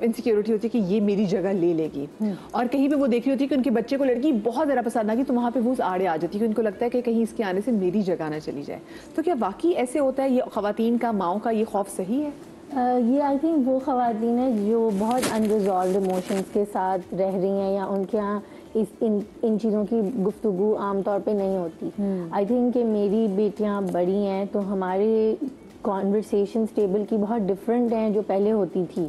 इनसिक्योरिटी होती है कि ये मेरी जगह ले लेगी। और कहीं पे वो देख रही होती है कि उनके बच्चे को लड़की बहुत ज़्यादा पसंद आ गई, तो वहाँ पे वो आड़े आ जाती है कि उनको लगता है कि कहीं इसके आने से मेरी जगह ना चली जाए। तो क्या वाकई ऐसे होता है? ये ख़वातीन का, माओं का ये खौफ सही है? ये आई थिंक वो ख़वातीन है जो बहुत अनरिजॉल्व इमोशंस के साथ रह रही हैं, या उनके यहाँ इन चीज़ों की गुफ्तगू आमतौर पे नहीं होती। आई थिंक कि मेरी बेटियां बड़ी हैं, तो हमारे कॉन्वर्सेशन टेबल की बहुत डिफरेंट हैं जो पहले होती थी।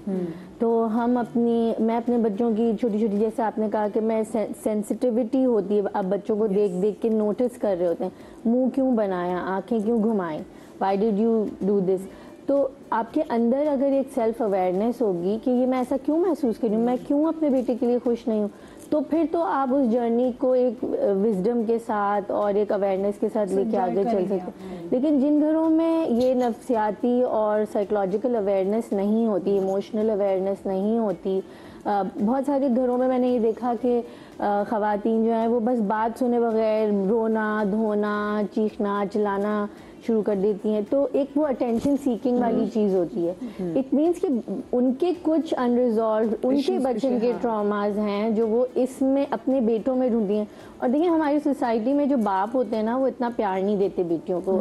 तो मैं अपने बच्चों की छोटी छोटी, जैसे आपने कहा कि मैं सेंसिटिविटी होती है, अब बच्चों को देख देख के नोटिस कर रहे होते हैं, मुंह क्यों बनाया, आंखें क्यों घुमाएं, why did you do this. तो आपके अंदर अगर एक सेल्फ अवेयरनेस होगी कि ये मैं ऐसा क्यों महसूस कर रही हूँ, मैं क्यों अपने बेटे के लिए खुश नहीं हूँ, तो फिर तो आप उस जर्नी को एक विजडम के साथ और एक अवेयरनेस के साथ लेके आगे चल सकते हैं। लेकिन जिन घरों में ये नफ्सियाती और साइकोलॉजिकल अवेयरनेस नहीं होती, इमोशनल अवेयरनेस नहीं होती, बहुत सारे घरों में मैंने ये देखा कि ख़वातीन जो हैं वो बस बात सुने बगैर रोना धोना चीखना चिल्लाना शुरू कर देती हैं, तो एक वो अटेंशन सीकिंग वाली चीज़ होती है। इट मीन्स कि उनके कुछ अनरिजॉल्व उनके बच्चों के ट्रॉमाज हैं जो वो इसमें अपने बेटों में ढूंढती हैं। और देखिए हमारी सोसाइटी में जो बाप होते हैं ना वो इतना प्यार नहीं देते बेटियों को,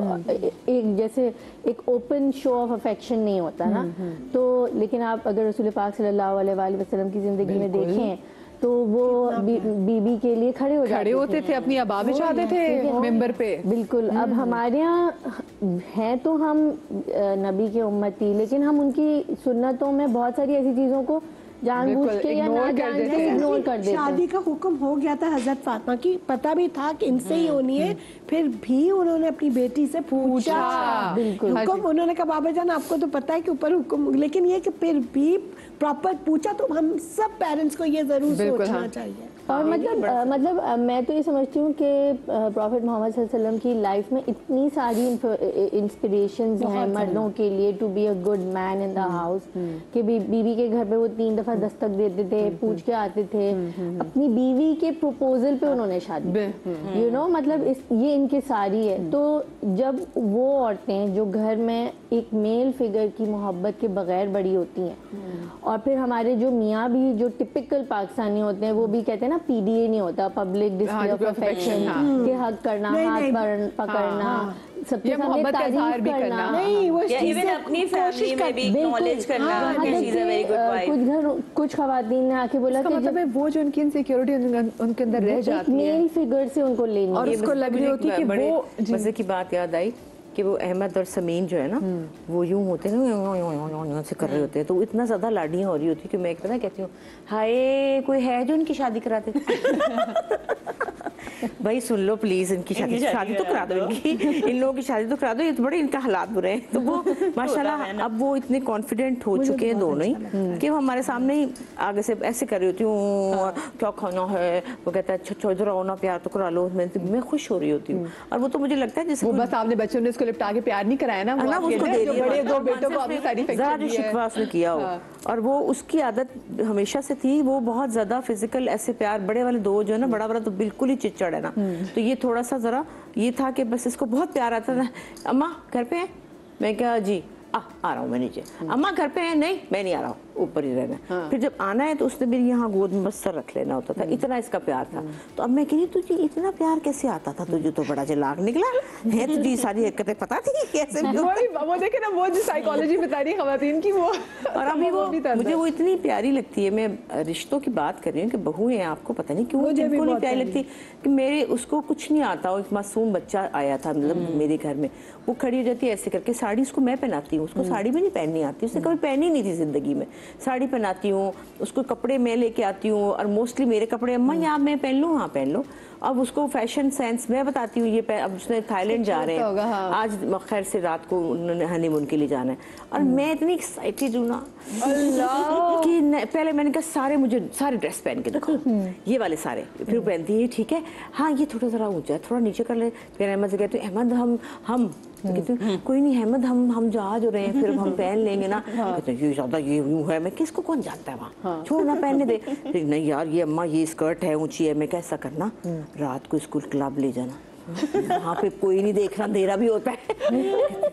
एक जैसे एक ओपन शो ऑफ अफेक्शन नहीं होता ना। तो लेकिन आप अगर रसूल पाक सल्लल्लाहु अलैहि वसल्लम की ज़िंदगी में देखें तो वो बीबी के लिए खड़े होते थे, अपनी अबा बिछाते थे मेंबर पे। बिल्कुल। अब हमारे यहाँ हैं तो हम नबी के उम्मती, लेकिन हम उनकी सुन्नतों में बहुत सारी ऐसी चीज़ों को जानबूझ के या ना जानते इग्नोर कर देते हैं। शादी का हुक्म हो गया था हजरत फातिमा की, पता भी था कि इनसे ही होनी है, फिर भी उन्होंने अपनी बेटी से पूछा। बिल्कुल। हुक्म उन्होंने कहा बाबा जान आपको तो पता है कि ऊपर हुक्म, लेकिन ये कि फिर भी प्रॉपर पूछा। तो हम सब पेरेंट्स को ये जरूर सोचना चाहिए। और मतलब मैं तो ये समझती हूँ कि प्रॉफेट मोहम्मद सल्लल्लाहु अलैहि वसल्लम की लाइफ में इतनी सारी इंस्पिरेशंस हैं मर्दों के लिए to be a good man in the house, कि बीवी के घर पे वो 3 दफा दस्तक देते थे, पूछ के आते थे, अपनी बीवी के प्रपोजल पे उन्होंने शादी, यू नो, मतलब ये इनकी सारी है। तो जब वो औरतें जो घर में एक मेल फिगर की मोहब्बत के बगैर बड़ी होती हैं, और फिर हमारे जो मियाँ भी जो टिपिकल पाकिस्तानी होते हैं वो भी कहते हैं ना पीडीए नहीं होता, पब्लिक डिस्प्ले ऑफ अफेक्शन, के हक करना, हाथ पकड़ना, सबके सामने तारीफ करना, नहीं वो इवन अपनी फैमिली में भी एक्नॉलेज करना कि she is a very good wife. कुछ खवातीन ने आके बोला कि मतलब है वो जो उनकी इनसिक्योरिटी उनके अंदर रह जाती है, मेल फिगर से उनको लेनी, और उसको लग रही होती है कि वो मजे की बात याद आई कि वो अहमद और समीन जो है ना वो यूं होते हैं ना से कर रहे होते हैं, तो इतना ज़्यादा लाडियाँ हो रही होती कि मैं पता कहती हूँ कोई है जो इनकी शादी कराते भाई सुन लो प्लीज, इनकी शादी तो करा दो, इनकी इन लोगों की शादी तो करा दो, ये तो बड़े इनका हालात बुरे हैं। तो वो माशाल्लाह अब वो इतने कॉन्फिडेंट हो चुके हैं दोनों ही कि वो हमारे सामने ही आगे से ऐसे कर रही होती हूँ, क्या खाना है, वो कहता है अच्छा इधर आओ ना प्यार तो करा लो, मैं खुश हो रही होती हूँ। और वो तो मुझे लगता है जैसे वो बस आपने बच्चों ने उसको लिपटा के प्यार नहीं कराया ना, उसको बड़े 2 बेटों को आपने सैटिस्फैक्शन शिकवा उसने किया हो, और वो उसकी आदत हमेशा से थी, वो बहुत ज्यादा फिजिकल ऐसे प्यार, बड़े वाले 2 जो है ना, बड़ा वाला तो बिल्कुल ही चिच्चड़ है ना, तो ये थोड़ा सा जरा ये था कि बस इसको बहुत प्यार आता था। अम्मा घर पे है, मैं क्या जी आ रहा हूँ मैं नीचे, अम्मा घर पे है, नहीं मैं नहीं आ रहा हूँ, ऊपर ही रहना। फिर जब आना है तो उसने मेरी यहाँ गोद में बस सर रख लेना होता था, इतना इसका प्यार था। तो अब मैं कह रही तुझे इतना प्यार कैसे आता था, तुझे तो बड़ा जलाक निकला है, तुझे सारी हरकतें पता थी कैसे। वो देखे ना वो जो साइकोलॉजी बता रही है खवातीन की, वो और अभी वो मुझे वो इतनी प्यारी लगती है। मैं रिश्तों की बात कर रही हूँ कि बहू है, आपको पता नहीं क्यों बिल्कुल नहीं प्यारी लगती कि मेरे उसको कुछ नहीं आता। एक मासूम बच्चा आया था मतलब मेरे घर में, वो खड़ी हो जाती है ऐसे करके, साड़ी उसको मैं पहनाती हूँ, उसको साड़ी भी नहीं पहननी आती, उसने कभी पहनी नहीं थी जिंदगी में, साड़ी पहनाती हूँ उसको, कपड़े मैं लेके आती हूँ, और मोस्टली मेरे कपड़े अम्मा यहाँ मैं पहन लूँ, हाँ पहन लो। अब उसको फैशन सेंस मैं बताती हूँ, ये अब उसने थाईलैंड जा रहे हैं, आज खैर से रात को उन्होंने हनीमून के लिए जाना है, और मैं इतनी एक्साइटेड हूँ ना कि पहले मैंने कहा सारे ड्रेस पहन के दिखाओ, ये वाले सारे, फिर पहनती है ठीक है, हाँ ये थोड़ा जरा ऊंचा है, थोड़ा नीचे कर ले। फिर अहमद से कहती हूँ अहमद हम तो कहती हूँ कोई नहीं अहमद हम जहाज हो रहे हैं, फिर हम पहन लेंगे ना। कहते हैं ये ज्यादा ये यूं है, मैं किसको कौन जानता है वहाँ, छोड़ ना पहनने दे। फिर नहीं यार ये अम्मा ये स्कर्ट है ऊंची है, मैं कैसा करना, रात को स्कूल क्लब ले जाना, वहाँ पे कोई नहीं देखना, अंधेरा भी होता है।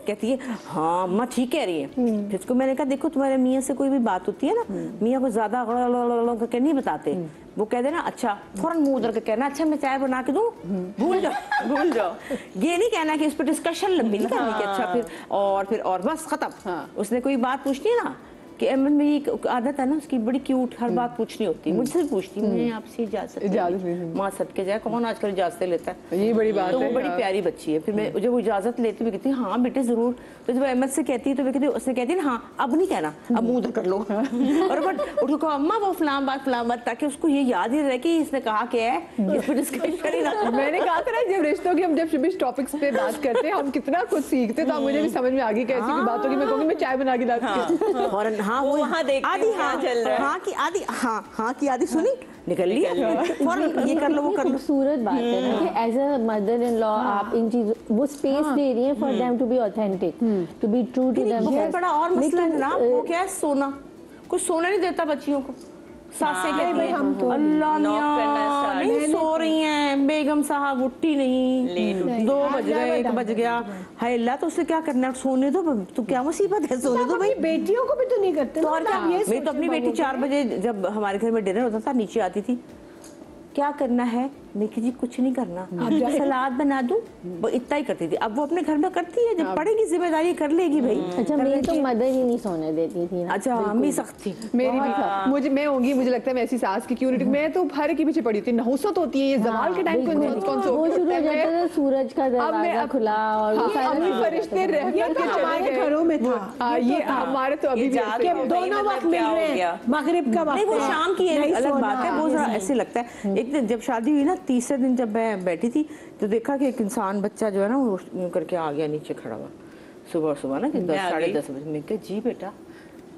कहती है हाँ अम्मा ठीक कह रही है। फिर उसको मैंने कहा देखो तुम्हारे मियाँ से कोई भी बात होती है ना, मियाँ को ज्यादा करके नहीं बताते, वो कह देना अच्छा, फौरन मुंह उधर के कहना अच्छा मैं चाय बना के दूं, भूल जाओ। ये नहीं कहना कि इस पर डिस्कशन लंबी नहीं करनी कि अच्छा फिर और बस खत्म। उसने कोई बात पूछनी है ना, कि अहमद मेरी एक आदत है ना, उसकी बड़ी क्यूट, हर बात पूछनी होती है, मुझसे पूछती, मैं आपसे इजाजत माँ सदके जाए, कौन आजकल इजाजत लेता है, ये बड़ी बात है। तो वो बड़ी प्यारी बच्ची है। फिर मैं जब वो इजाजत लेती हुई कहती हाँ बेटे जरूर, तो जब अहमद से कहती है तो कहती उसने कहती है हाँ अब नहीं कहना, अब मुंह उधर कर लो और बट उसको कहो अम्मा वो फलां बात, ताकि उसको ये याद ही रहे कि इसने कहा क्या है, इस पर डिस्कशन ही ना। मैंने कहा था ना, जब रिश्तों की हम जब इस टॉपिक्स पे बात करते हैं हम कितना कुछ सीखते, तो मुझे भी समझ में आ गई कि ऐसी बात होगी, मैं कहूँगी मैं चाय बना के लाती हूँ। फौरन हाँ वो वहाँ देखती हाँ चल रहा है, हाँ की आधी, हाँ की आधी सुनी निकल ली, फौरन ये कर लो वो कर लो। खूबसूरत बात है ना कि as a mother in law आप इन चीजों वो स्पेस दे रही है for them to be authentic, to be true to them. बहुत बड़ा और मसला है ना, वो क्या है, सोना, कुछ सोना नहीं देता बच्चियों को। सासें कहती हैं हम तो अल्लाह मियां नहीं सो रही हैं, बेगम साहब उठी नहीं, 2 बज गए, 1 बज गया, हाय अल्लाह, तो उससे क्या करना है, सोने दो, तो क्या मुसीबत है, सोने दो भाई। बेटियों को भी तो नहीं करते। तो और क्या, मैं तो अपनी बेटी 4 बजे जब हमारे घर में डिनर होता था नीचे आती थी, क्या करना है, मैं जी कुछ नहीं करना, सलाद बना दूं, वो इतना ही करती थी। अब वो अपने घर में करती है, जब पड़ेगी जिम्मेदारी कर लेगी भाई। अच्छा मेरी तो मदर ही नहीं सोने देती थी ना। अच्छा अम्मी सख्त थी मेरी भी, मुझे मैं होंगी, मुझे लगता है मैं ऐसी सास की क्यों नहीं, मैं तो हर के पीछे पड़ी थी, नहुसत होती है ये जवाल के टाइम कौन सो वो शुरू हो जाता था, सूरज का दरवाजा खुला और अभी फरिश्ते रहमत के चले गए घरों में था, ये हमारे तो अभी भी दोनों वक्त मिल रहे हैं, मगरिब का वक्त, वो शाम की अलग बात है, वो ऐसे लगता है। एक दिन जब शादी हुई ना, तीसरे दिन जब मैं बैठी थी तो देखा कि एक इंसान बच्चा जो है ना वो करके आ गया नीचे खड़ा हुआ, सुबह ना कि 10 साढ़े 10 बजे। मैं कहा जी बेटा,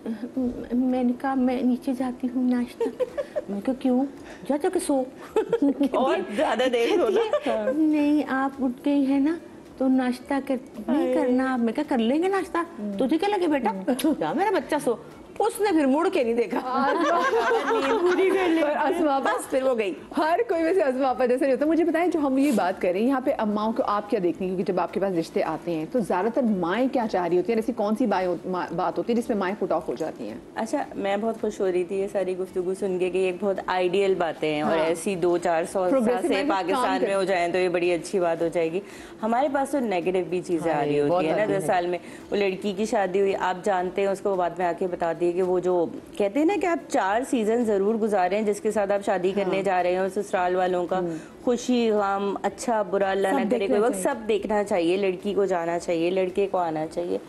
मैंने कहा मैं नीचे जाती हूँ नाश्ता, मैं कहा क्यों, जा जाके सो और ज्यादा देर सोना नहीं, आप उठ गई है ना तो नाश्ता नहीं करना। मैं क्या कर लेंगे नाश्ता, तुझे क्या लगे बेटा, जा मेरा बच्चा सो। उसने फिर मुड़ के नहीं देखा, पूरी कर ली, बस फिर वो गई। हर कोई वैसे अज़मा आपा जैसे नहीं होता। मुझे बताएं, जो हम ये बात कर रहे हैं यहाँ पे अम्माओं को आप क्या देखती हैं, क्योंकि जब आपके पास रिश्ते आते हैं तो ज्यादातर माएँ क्या चाह रही होती हैं, ऐसी कौन सी बात होती है जिसमें माएँ पुट ऑफ हो जाती हैं? अच्छा, मैं बहुत खुश हो रही थी ये सारी गुफ्तगू सुन के कि एक बहुत आइडियल बातें हैं और ऐसी 2-400 साल से पाकिस्तान में हो जाएं तो ये बड़ी अच्छी बात हो जाएगी। हमारे पास तो नेगेटिव भी चीज़ें आ रही होती है ना। 10 साल में वो लड़की की शादी हुई, आप जानते हैं उसको बाद में आके बता दिए कि वो जो कहते हैं ना कि आप 4 सीजन जरूर गुजारे हैं जिसके साथ आप शादी करने जा रहे हैं, ससुराल वालों का खुशी गम अच्छा बुरा अल्लाह ना करे कोई वक्त सब देखना चाहिए, लड़की को जाना चाहिए, लड़के को आना चाहिए।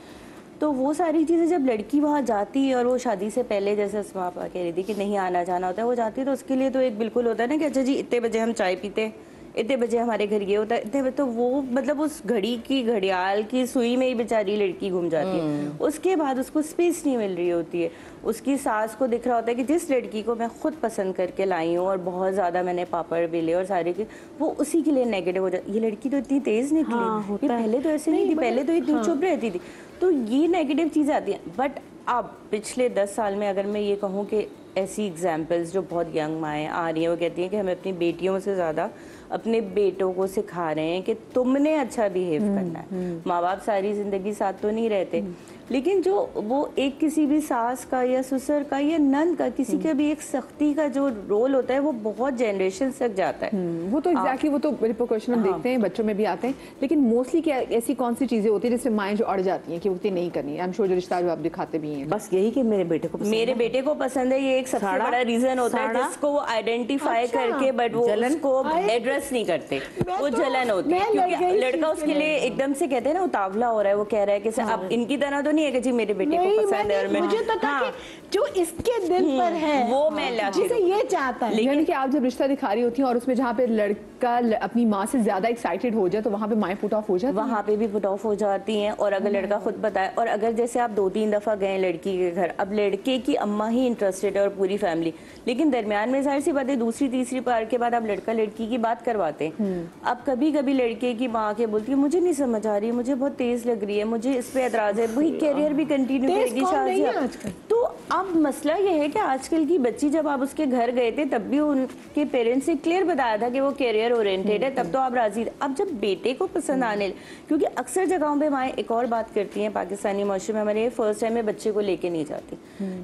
तो वो सारी चीज़ें जब लड़की वहाँ जाती है और वो शादी से पहले जैसे अस्मा आपा कह रही थी कि नहीं आना जाना होता है, वो जाती है तो उसके लिए तो एक बिल्कुल होता है ना कि अच्छा जी इतने बजे हम चाय पीते, इतने बजे हमारे घर ये होता है, इतने बजे, तो वो मतलब उस घड़ी की घड़ियाल की सुई में ही बेचारी लड़की घूम जाती है। उसके बाद उसको स्पेस नहीं मिल रही होती है। उसकी सास को दिख रहा होता है कि जिस लड़की को मैं खुद पसंद करके लाई हूँ और बहुत ज़्यादा मैंने पापड़ बेले और सारे की, वो उसी के लिए नेगेटिव हो जाती। ये लड़की तो इतनी तेज़ निकली, ये पहले तो ऐसे नहीं थी, पहले तो इतनी चुप रहती थी। तो ये नेगेटिव चीज़ें आती हैं। बट अब पिछले 10 साल में अगर मैं ये कहूँ कि ऐसी एग्जाम्पल्स जो बहुत यंग माएँ आ रही हैं, वो कहती हैं कि हमें अपनी बेटियों से ज़्यादा अपने बेटों को सिखा रहे हैं कि तुमने अच्छा बिहेव करना है। माँ बाप सारी ज़िंदगी साथ तो नहीं रहते, लेकिन जो वो एक किसी भी सास का या ससुर का या नंद का किसी का भी एक सख्ती का जो रोल होता है वो बहुत जनरेशन तक जाता है। वो तो एग्जैक्टली वो तो रिपोर्शन हम देखते हैं, बच्चों में भी आते हैं। लेकिन मोस्टली क्या ऐसी कौन सी चीजें होती है जिससे माएँ जो अड़ जाती हैं कि वो नहीं करनी? आई एम श्योर जो रिश्ता जो आप दिखाते भी हैं, बस यही कि मेरे बेटे को पसंद है, ये एक सबसे बड़ा रीजन होता है जिसको वो आइडेंटिफाई करके बट वो उसको एड्रेस नहीं करते, वो जलन होती है क्योंकि लड़का उसके लिए एकदम से कहते हैं ना उतावला हो रहा है, वो कह रहा है कि अब इनकी तरह तो नहीं है कि जी मेरे बेटे को पसंद है और मैं मुझे तो था कि जो इसके दिल पर है वो मैं जिसे ये चाहता है। लेकिन कि आप जब रिश्ता दिखा रही होती हैं और उसमें जहाँ पे लड़का अपनी माँ से ज्यादा एक्साइटेड हो जाए तो वहाँ पे माएँ पुट ऑफ हो जाती हैं, वहाँ पे भी पुट ऑफ हो जाती हैं। और अगर लड़का खुद बताए, और अगर जैसे आप 2-3 दफा गए लड़की के घर, अब लड़के की अम्मा ही इंटरेस्टेड है और पूरी फैमिली, लेकिन दरमियान में जाहिर सी बात है दूसरी तीसरी बार के बाद आप लड़का लड़की की बात करवाते हैं। अब कभी कभी लड़के की माँ के बोलती है मुझे नहीं समझ आ रही, मुझे बहुत तेज लग रही है, मुझे इस पे एतराज है, वही कैरियर भी कंटिन्यू करेगी शादी। तो अब मसला ये है कि आजकल की बच्ची, जब आप उसके घर गए थे तब भी उनके पेरेंट्स ने क्लियर बताया था कि वो कैरियर ओरिएंटेड है, तब तो आप राजी थे। अब जब बेटे को पसंद आने, क्योंकि अक्सर जगहों पे माएँ एक और बात करती हैं पाकिस्तानी माशरे में, हमारे फर्स्ट टाइम में बच्चे को लेके नहीं जाती,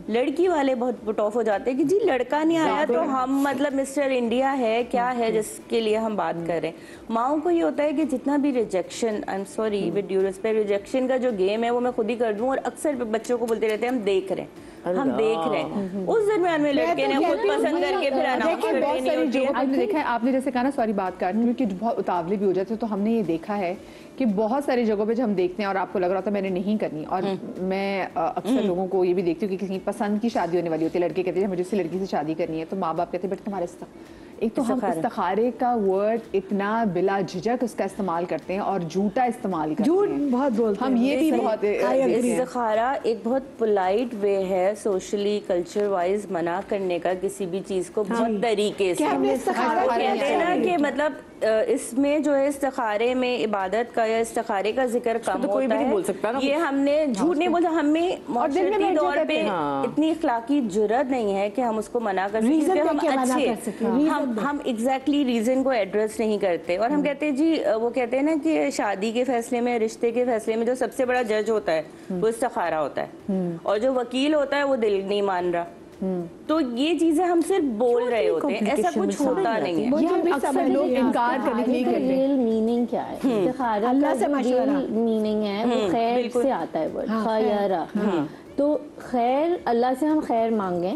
लड़की वाले बहुत पुट ऑफ हो जाते हैं कि जी लड़का नहीं आया तो हम मतलब मिस्टर इंडिया है क्या है जिसके लिए हम बात कर रहे हैं। माओ को ये होता है कि जितना भी rejection, I am sorry with due respect, rejection का जो गेम है वो मैं खुद ही कर दूं, और अक्सर बच्चों को बोलते रहते हैं हम देख रहे हैं, हम देख रहे हैं। उस दरमियान में लड़के ने खुद पसंद करके फिर अनाउंस करके बहुत नहीं सारी होती है। जगहों पे हमने देखा है, आपने जैसे कहा ना, सॉरी बात काटने में, कि बहुत उतावले भी हो जाते हैं, तो हमने ये देखा है कि बहुत सारी जगहों पे जब हम देखते हैं और आपको लग रहा होता है मैंने नहीं करनी, और मैं अक्सर लोगों को ये भी देखती हूँ कि किसी पसंद की शादी होने वाली होती है, लड़के कहते हैं मुझे इस लड़की से शादी करनी है, तो माँ बाप कहते हैं बेटा तुम्हारे एक तो हम इस्तिखारे का वर्ड इतना बिला झिझक उसका इस्तेमाल करते हैं और झूठा इस्तेमाल करते हैं, झूठ बहुत बोलते हैं। हम ये भी बहुत इस्तिखारा एक बहुत पोलाइट वे है सोशली कल्चर वाइज मना करने का किसी भी चीज को बहुत तरीके से। कहते हैं ना कि मतलब इसमें जो है इस्तिखारे में इबादत का या इस्तिखारे का जिक्र कम तो कोई होता भी नहीं है। बोल सकता ना, ये हमने झूठ नहीं बोला, हमें माशरती तौर पे इतनी इखलाकी जुर्रत नहीं है कि हम उसको मना कर सकें। हम एग्जैक्टली रीजन को एड्रेस नहीं करते, और हम कहते हैं जी, वो कहते हैं ना कि शादी के फैसले में, रिश्ते के फैसले में जो सबसे बड़ा जज होता है वो इस्तिखारा होता है, और जो वकील होता है वो दिल नहीं मान रहा। तो ये चीजें हम सिर्फ बोल रहे होते हैं, ऐसा कुछ होता नहीं है। ये हम अक्सर लोग इनकार करने के लिए करते हैं। रियल मीनिंग क्या है इस्तिखारा का? रियल मीनिंग है वो खैर से आता है वर्ड खैरा। तो खैर, अल्लाह से हम खैर मांगे,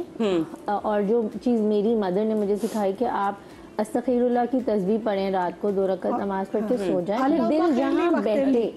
और जो चीज़ मेरी मदर ने मुझे सिखाई कि आप अस्तगफिरुल्लाह की तस्बीह पढ़ें, रात को 2 रकात नमाज पढ़ के सो जाएं, दिल जहाँ बैठे,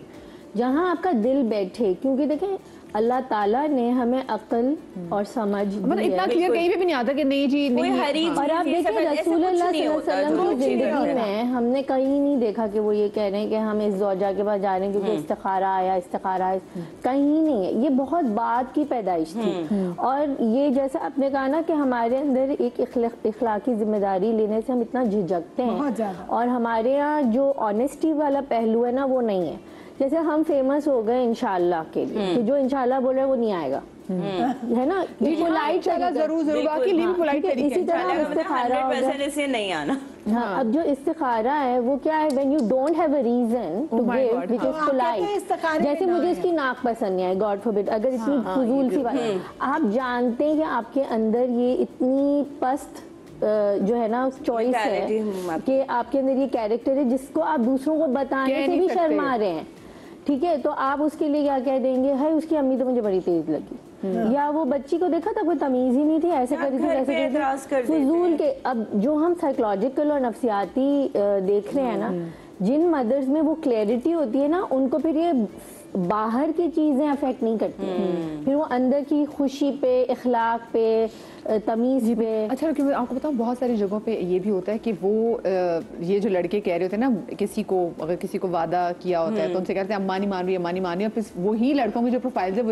जहाँ आपका दिल बैठे, क्योंकि देखें अल्लाह ताला ने हमें अक्ल और समझ मतलब इतना क्लियर कहीं पे भी नहीं आता कि नहीं जी नहीं। और आप देखिए रसूलुल्लाह सल्लल्लाहु अलैहि वसल्लम की जिंदगी में हमने कहीं नहीं देखा कि वो ये कह रहे हैं कि हम इस ज़ौजा के पास जा रहे हैं क्योंकि इस्तिखारा आया, इस्तिखारा आया, कहीं नहीं है। ये बहुत बाद की पैदाइश थी, और ये जैसे आपने कहा ना कि हमारे अंदर एक इखलाकी जिम्मेदारी लेने से हम इतना झिझकते हैं, और हमारे यहाँ जो ऑनेस्टी वाला पहलू है ना वो नहीं है। जैसे हम फेमस हो गए इंशाल्लाह के लिए, तो जो इंशाल्लाह बोल रहे हैं वो नहीं आएगा, है ना? पोलाइट जरूर बाकी लिव पोलाइट तरीके। इसी तरह इस्तिखारा से नहीं आना। हाँ, अब जो इस्तिखारा है वो क्या है? When you don't have a reason to give which is polite. जैसे मुझे इसकी नाक पसंद नहीं है, गॉड फॉरबिड, अगर इतनी फजूल सी बात, आप जानते हैं कि आपके अंदर ये इतनी पस्त जो है ना चॉइस है कि आपके अंदर ये कैरेक्टर है जिसको आप दूसरों को बताने से भी शर्मा रहे हैं, ठीक है? तो आप उसके लिए क्या कह देंगे, है उसकी अम्मी तो मुझे बड़ी तेज लगी, या वो बच्ची को देखा था कोई तमीज ही नहीं थी, ऐसे कर रही थी, फजूल के। अब जो हम साइकोलॉजिकल और नफ्सियाती देख रहे हैं ना, जिन मदर्स में वो क्लैरिटी होती है ना, उनको फिर ये बाहर की चीजें अफेक्ट नहीं करती, फिर वो अंदर की खुशी पे, इखलाक पे, तमीज पे। अच्छा, क्योंकि आपको बताऊं बहुत सारी जगहों पे ये भी होता है कि वो ये जो लड़के कह रहे होते हैं ना, किसी को अगर किसी को वादा किया होता है तो उनसे कहते हैं अम्मा नहीं मान रही, अम्मा नहीं मान रही, और फिर वही लड़कों की जो प्रोफाइल है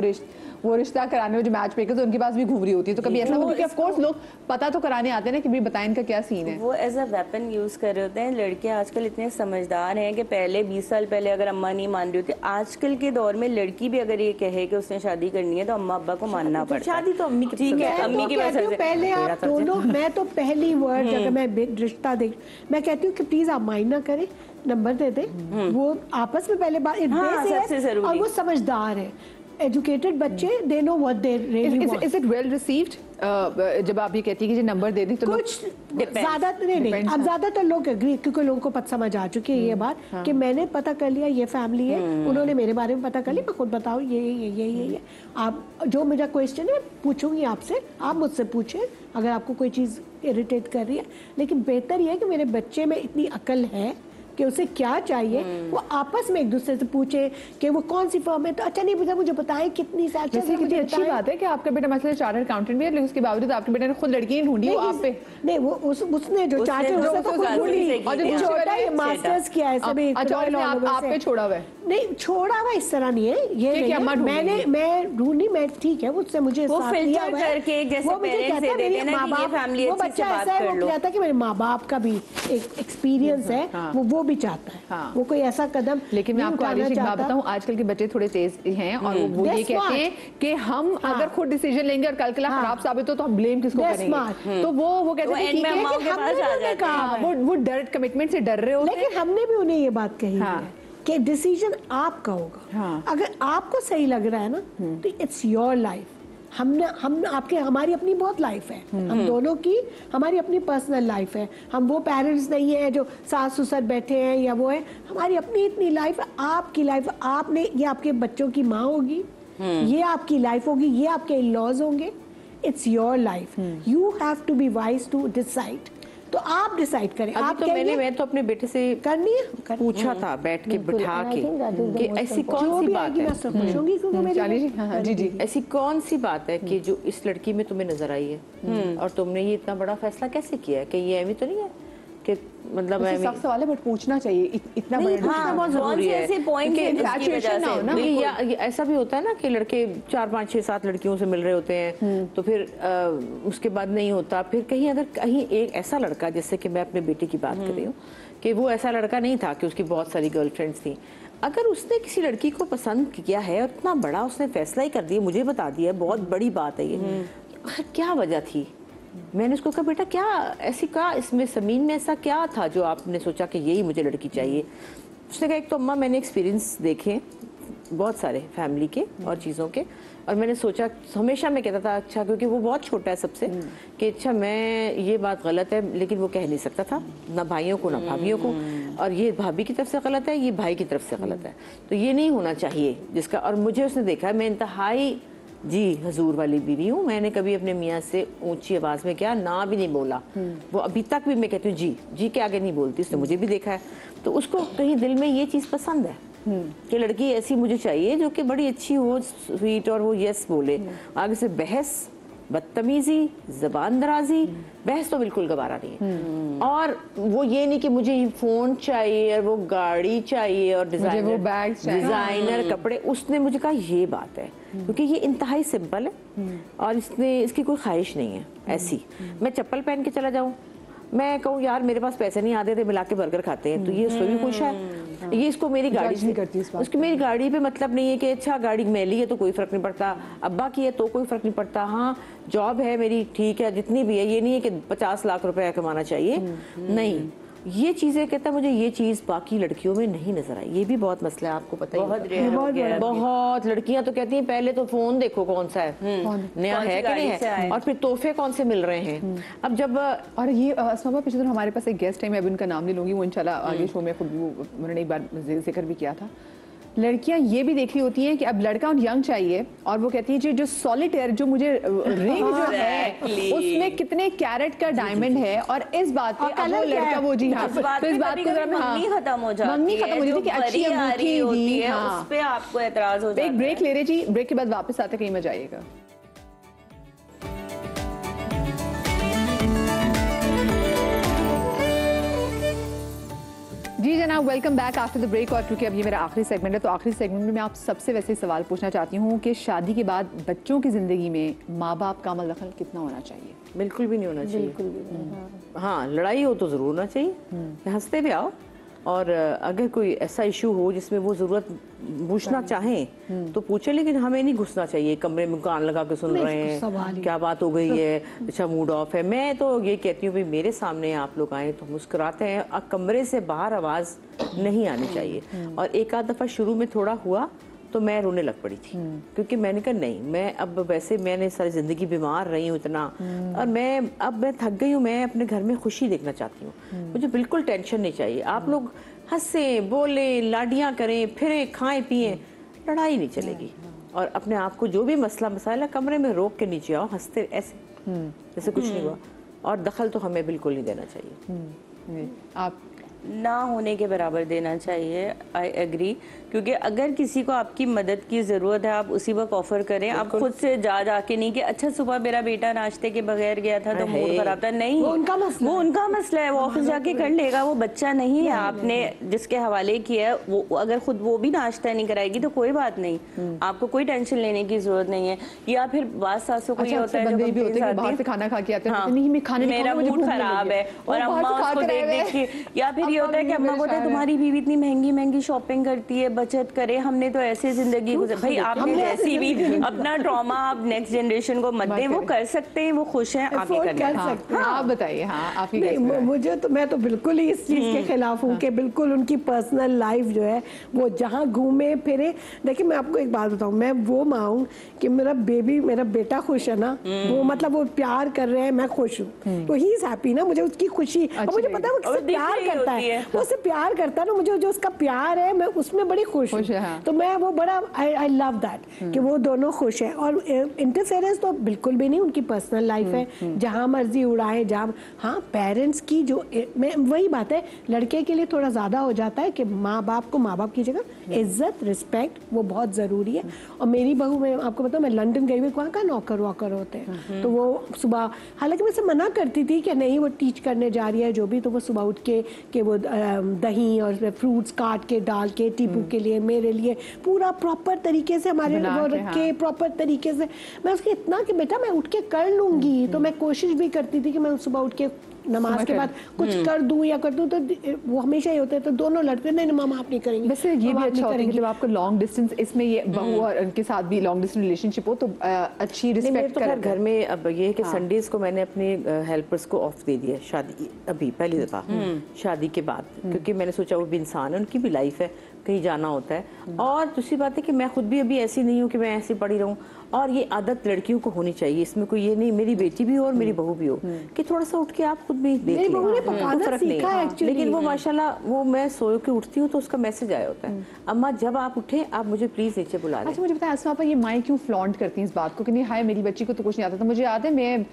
वो रिश्ता कराने में जो मैच मेकर तो उनके पास भी घूम रही होती है। तो कभी ऐसा होता है कि ऑफ कोर्स लोग पता तो कराने आते हैं ना कि भाई बताएं इनका क्या सीन है, वो एज अ वेपन यूज कर रहे होते हैं। लड़के आजकल इतने समझदार हैं कि पहले 20 साल पहले अगर अम्मा नहीं मान रही होती, आजकल के दौर में लड़की भी अगर ये कहे कि उसने शादी करनी है तो अम्मा अब्बा को मानना पड़ता है। शादी तो अम्मी की, ठीक है, अम्मी की वजह से। पहले आप दोनों, मैं तो पहली वर्ड अगर मैं रिश्ता देख, मैं कहती हूँ कि प्लीज आप माइंड ना करें, नंबर दे दे, वो आपस में पहले बात सबसे जरूरी, और वो समझदार है, एजुकेटेड बच्चे, they know what they really want. Is it well received जब आप ये कहती है कि नंबर दे दी तो कुछ ज्यादा नहीं, अब ज्यादातर लोग एग्री, क्योंकि लोगों को पता समझ आ चुकी है ये बात कि मैंने पता कर लिया ये फैमिली है, उन्होंने मेरे बारे में पता कर लिया, मैं खुद बताऊँ ये आप जो मेरा क्वेश्चन है पूछूंगी आपसे, आप मुझसे पूछें अगर आपको कोई चीज़ इरिटेट कर रही है, लेकिन बेहतर ये है कि मेरे बच्चे में इतनी अकल है कि उसे क्या चाहिए, वो आपस में एक दूसरे से पूछे कि वो कौन सी फर्म है, तो अच्छा नहीं पूछा मुझे बताएं कितनी साल। जैसे कितनी अच्छी बात है कि आपका बेटा मतलब चार्टर्ड अकाउंटेंट भी है, लेकिन उसके बावजूद आपके बेटे ने खुद लड़की नहीं ढूंढी, वो आप पे नहीं, वो उसने जो चार्टर्ड उसने तो खुद ढूंढी, और जो छोटा है मास्टर्स किया है सभी, अच्छा आप पे छोड़ा हुआ है? नहीं छोड़ा हुआ इस तरह नहीं है, ये नहीं, मैं ढूंढी, मैं ठीक है, उससे मुझे वो फिल्टर करके जैसे पेरेंट्स दे देते हैं ना कि ये फैमिली अच्छे से बात कर लो, वो कहता है कि मेरे माँ बाप का भी एक एक्सपीरियंस है, वो भी चाहता है, वो कोई ऐसा कदम। लेकिन मैं आपको आलिश एक बात बताऊं, आजकल के बच्चे थोड़े तेज हैं और वो ये कहते हैं कि हम अगर खुद डिसीजन लेंगे और कल खराब साबित हो तो हम ब्लेम किसको करेंगे, तो वो कहते हैं ठीक है, वो डर कमिटमेंट से डर रहे होते हैं। लेकिन हमने भी उन्हें ये बात कही है कि डिसीजन आपका होगा, अगर आपको सही लग रहा है ना तो इट्स योर लाइफ। हम आपके, हमारी अपनी बहुत लाइफ है, हम दोनों की हमारी अपनी पर्सनल लाइफ है, हम वो पेरेंट्स नहीं है जो सास ससुर बैठे हैं या वो है, हमारी अपनी इतनी लाइफ है, आपकी लाइफ, आपने, ये आपके बच्चों की माँ होगी, ये आपकी लाइफ होगी, ये आपके इन लॉज होंगे, it's your life, you have to be wise to decide. तो आप डिसाइड करें। आप तो मैं तो अपने बेटे से करनी है, पूछा था बैठ के बिठा के कि ऐसी कौन सी बात है, पूछूंगी जी ऐसी कौन सी बात है कि जो इस लड़की में तुम्हें नजर आई है और तुमने ये इतना बड़ा फैसला कैसे किया है, कि ये एमी तो नहीं है कि मतलब सब सवाल है, बट पूछना चाहिए, इतना पूछना बहुत जरूरी है। ऐसा भी होता है ना कि लड़के 4 5 6 7 लड़कियों से मिल रहे होते हैं, तो फिर उसके बाद नहीं होता। फिर कहीं एक ऐसा लड़का, जैसे कि मैं अपने बेटे की बात कर रही हूँ, कि वो ऐसा लड़का नहीं था कि उसकी बहुत सारी गर्लफ्रेंड्स थी। अगर उसने किसी लड़की को पसंद किया है और इतना बड़ा उसने फैसला ही कर दिया, मुझे बता दिया, बहुत बड़ी बात है ये, क्या वजह थी? मैंने उसको कहा बेटा क्या ऐसी कहा इसमें ज़मीन में ऐसा क्या था जो आपने सोचा कि यही मुझे लड़की चाहिए? उसने कहा एक तो अम्मा मैंने एक्सपीरियंस देखे बहुत सारे फैमिली के और चीज़ों के, और मैंने सोचा, हमेशा मैं कहता था अच्छा, क्योंकि वो बहुत छोटा है सबसे, कि अच्छा मैं ये बात गलत है, लेकिन वो कह नहीं सकता था ना भाइयों को ना भाभियों को, और ये भाभी की तरफ से गलत है, ये भाई की तरफ से गलत है, तो ये नहीं होना चाहिए जिसका। और मुझे उसने देखा है, मैं इंतहाई जी हजूर वाली बीवी हूँ, मैंने कभी अपने मियाँ से ऊंची आवाज़ में क्या ना भी नहीं बोला। वो अभी तक भी मैं कहती हूँ जी के आगे नहीं बोलती, उसने मुझे भी देखा है। तो उसको कहीं दिल में ये चीज़ पसंद है कि लड़की ऐसी मुझे चाहिए जो कि बड़ी अच्छी हो, स्वीट, और वो यस बोले। आगे से बहस, बदतमीजी, जबान दराजी, बहस तो बिल्कुल गवारा नहीं है। और वो ये नहीं कि मुझे ये फोन चाहिए और वो गाड़ी चाहिए और डिजाइनर कपड़े। उसने मुझे कहा ये बात है, क्योंकि ये इंतहाई सिंपल है और इसकी कोई ख्वाहिश नहीं है ऐसी। मैं चप्पल पहन के चला जाऊं, मैं कहूँ यार मेरे पास पैसे नहीं आते थे, मिला के बर्गर खाते हैं, तो ये उसको भी खुश है। ये इसको मेरी गाड़ी से करती है, उसकी मेरी गाड़ी पे मतलब नहीं है कि अच्छा गाड़ी मैली है तो कोई फर्क नहीं पड़ता, अब्बा की है तो कोई फर्क नहीं पड़ता, हाँ जॉब है मेरी ठीक है जितनी भी है, ये नहीं है कि 50 लाख रुपए कमाना चाहिए, नहीं। ये चीजें कहता है मुझे ये चीज बाकी लड़कियों में नहीं नजर आई। ये भी बहुत मसला है, आपको पता ही बहुत लड़कियां तो कहती हैं पहले तो फोन देखो कौन सा है, नया है कि नहीं है, और फिर तोहफे कौन से मिल रहे हैं। अब जब और ये सभा पिछले दिन हमारे पास एक गेस्ट है, मैं अभी उनका नाम नहीं लूंगी, वो इंशाल्लाह आगे शो में खुद उन्होंने एक बार जिक्र भी किया था। लड़कियां ये भी देख रही होती हैं कि अब लड़का यंग चाहिए, और वो कहती है जो सॉलिटेयर, जो मुझे रिंग जो है उसमें कितने कैरेट का डायमंड है, और इस बात पे अब वो लड़का वो जी हाँ, तो इस बात को जरा मंगनी खत्म हो जाती है कि अच्छी अंगूठी होती है, उस पे आपको एतराज हो जाता है। एक ब्रेक ले रहे जी, ब्रेक के बाद वापस आते कहीं मजा आएगा। जी जनाब, welcome back after the break. और क्योंकि अब ये मेरा आखिरी सेगमेंट है, तो आखिरी सेगमेंट में मैं आप सबसे वैसे सवाल पूछना चाहती हूँ कि शादी के बाद बच्चों की ज़िंदगी में माँ बाप का अमल दखल कितना होना चाहिए? बिल्कुल भी नहीं होना चाहिए। बिल्कुल भी। हाँ, लड़ाई हो तो ज़रूर होना चाहिए, हंसते भी आओ, और अगर कोई ऐसा इशू हो जिसमें वो ज़रूरत पूछना चाहें तो पूछे, लेकिन हमें नहीं घुसना चाहिए कमरे में कान लगा के सुन रहे हैं क्या बात हो गई है, अच्छा मूड ऑफ है। मैं तो ये कहती हूँ भाई मेरे सामने आप लोग आए तो मुस्कुराते हैं, कमरे से बाहर आवाज़ नहीं आनी चाहिए। और एक आध दफ़ा शुरू में थोड़ा हुआ तो मैं रोने लग पड़ी थी, क्योंकि मैंने कहा नहीं, मैं अब वैसे मैंने सारी ज़िंदगी बीमार रही हूँ इतना, और मैं थक गई हूँ, मैं अपने घर में खुशी देखना चाहती हूँ, मुझे बिल्कुल टेंशन नहीं चाहिए। आप लोग हंसें बोले, लाडियाँ करें, फिरें, खाएं पिएं, लड़ाई नहीं चलेगी। और अपने आप को जो भी मसला मसाइला कमरे में रोक के नीचे आओ, हंसते ऐसे जैसे कुछ नहीं हुआ। और दखल तो हमें बिल्कुल नहीं देना चाहिए। आप ना होने के बराबर देना चाहिए, आई एग्री, क्योंकि अगर किसी को आपकी मदद की ज़रूरत है आप उसी वक्त ऑफर करें। आप खुद से जा के नहीं कि अच्छा सुबह मेरा बेटा नाश्ते के बगैर गया था तो मूड खराब था, नहीं, वो उनका मसला है, वो ऑफिस जाके कर लेगा, वो बच्चा नहीं है आपने जिसके हवाले किया है, वो अगर खुद वो भी नाश्ता नहीं कराएगी तो कोई बात नहीं, आपको कोई टेंशन लेने की जरूरत नहीं है। या फिर बात सासों को ये होता है जो बाहर से खाना खा के आते हैं, मेरा मूड खराब है और अम्मा उसको देख के, या फिर ये होता है कि अम्मा बोलते हैं तुम्हारी बीवी इतनी महंगी शॉपिंग करती है, बचत करे, हमने तो ऐसे जिंदगी गुजर। भाई आपने जैसी भी अपना ट्रॉमा आप नेक्स्ट जनरेशन को मत दें, वो कर सकते हैं, वो खुश हैं, आप कर सकते हैं। आप बताइए। हाँ, आप मुझे तो, मैं तो बिल्कुल ही इस चीज के खिलाफ हूँ कि बिल्कुल उनकी पर्सनल लाइफ जो है वो जहाँ घूमे फिरे। देखिए मैं आपको एक बात बताऊँ, मैं वो माँ हूँ कि मेरा बेटा खुश है ना, वो मतलब वो प्यार कर रहे हैं, मैं खुश हूँ, तो ही इज हैप्पी ना, मुझे उसकी खुशी, और मुझे पता है वो किससे प्यार करता है, वो उससे प्यार करता है ना, मुझे जो उसका प्यार है मैं उसमें बड़ी खुश हूँ। तो मैं वो बड़ा आई लव दैट कि वो दोनों खुश हैं। और इंटरफेरेंस तो बिल्कुल भी नहीं, उनकी पर्सनल लाइफ है, जहाँ मर्जी उड़ाए जहाँ। हाँ, पेरेंट्स की जो मैं वही बात है, लड़के के लिए थोड़ा ज़्यादा हो जाता है कि माँ बाप को माँ बाप की जगह इज्जत रिस्पेक्ट वो बहुत ज़रूरी है। और मेरी बहू, मैं आपको बताऊँ, मैं लंदन गई हुई, वहाँ का नौकर वॉकर होते हैं, तो वो सुबह, हालांकि मैं से मना करती थी कि नहीं वो टीच करने जा रही है जो भी, तो वो सुबह उठ के कि वो दही और फ्रूट्स काट के डाल के टीपू के लिए, मेरे लिए पूरा प्रॉपर तरीके से हमारे वो रख के प्रॉपर तरीके से, मैं उसके इतना कि बेटा मैं उठ के कर लूँगी। तो मैं कोशिश भी करती थी कि मैं सुबह उठ के नमाज के बाद कुछ कर दूं या कर दूं, तो वो हमेशा ही होता है। तो दोनों लड़के नहीं मामा आप नहीं करेंगे। वैसे ये भी अच्छा होता है कि जब आपको लॉन्ग डिस्टेंस, इसमें ये बहू और उनके साथ भी लॉन्ग डिस्टेंस रिलेशनशिप हो तो अच्छी रिस्पेक्ट कर। घर में अब ये है कि संडेज को मैंने अपने हेल्पर्स को ऑफ दे दिया, शादी अभी पहली दफा शादी के बाद, क्योंकि मैंने सोचा वो भी इंसान है, उनकी भी लाइफ है, कहीं जाना होता है। और दूसरी बात है कि मैं खुद भी अभी ऐसी नहीं हूँ कि मैं ऐसी पड़ी रहूँ, और ये आदत लड़कियों को होनी चाहिए, इसमें कोई ये नहीं मेरी बेटी भी हो और मेरी बहू भी हो कि थोड़ा सा उठ के आप खुद भी देख लें, फर्क नहीं। लेकिन वो माशाल्लाह, वो मैं सो के उठती हूँ तो उसका मैसेज आया होता है, अम्मा जब आप उठे आप मुझे प्लीज नीचे बुला लें। अच्छा मुझे बताया अस्मा, ये माएँ क्यों फ्लॉन्ट करती हैं इस बात को कि नहीं हाय मेरी बच्ची को तो कुछ नहीं आता था। मुझे याद है मैं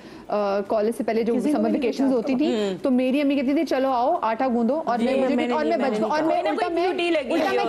कॉलेज से पहले जो समर वेकेशन होती थी तो मेरी अम्मी कहती थी चलो आओ आटा गूंदो, और मैं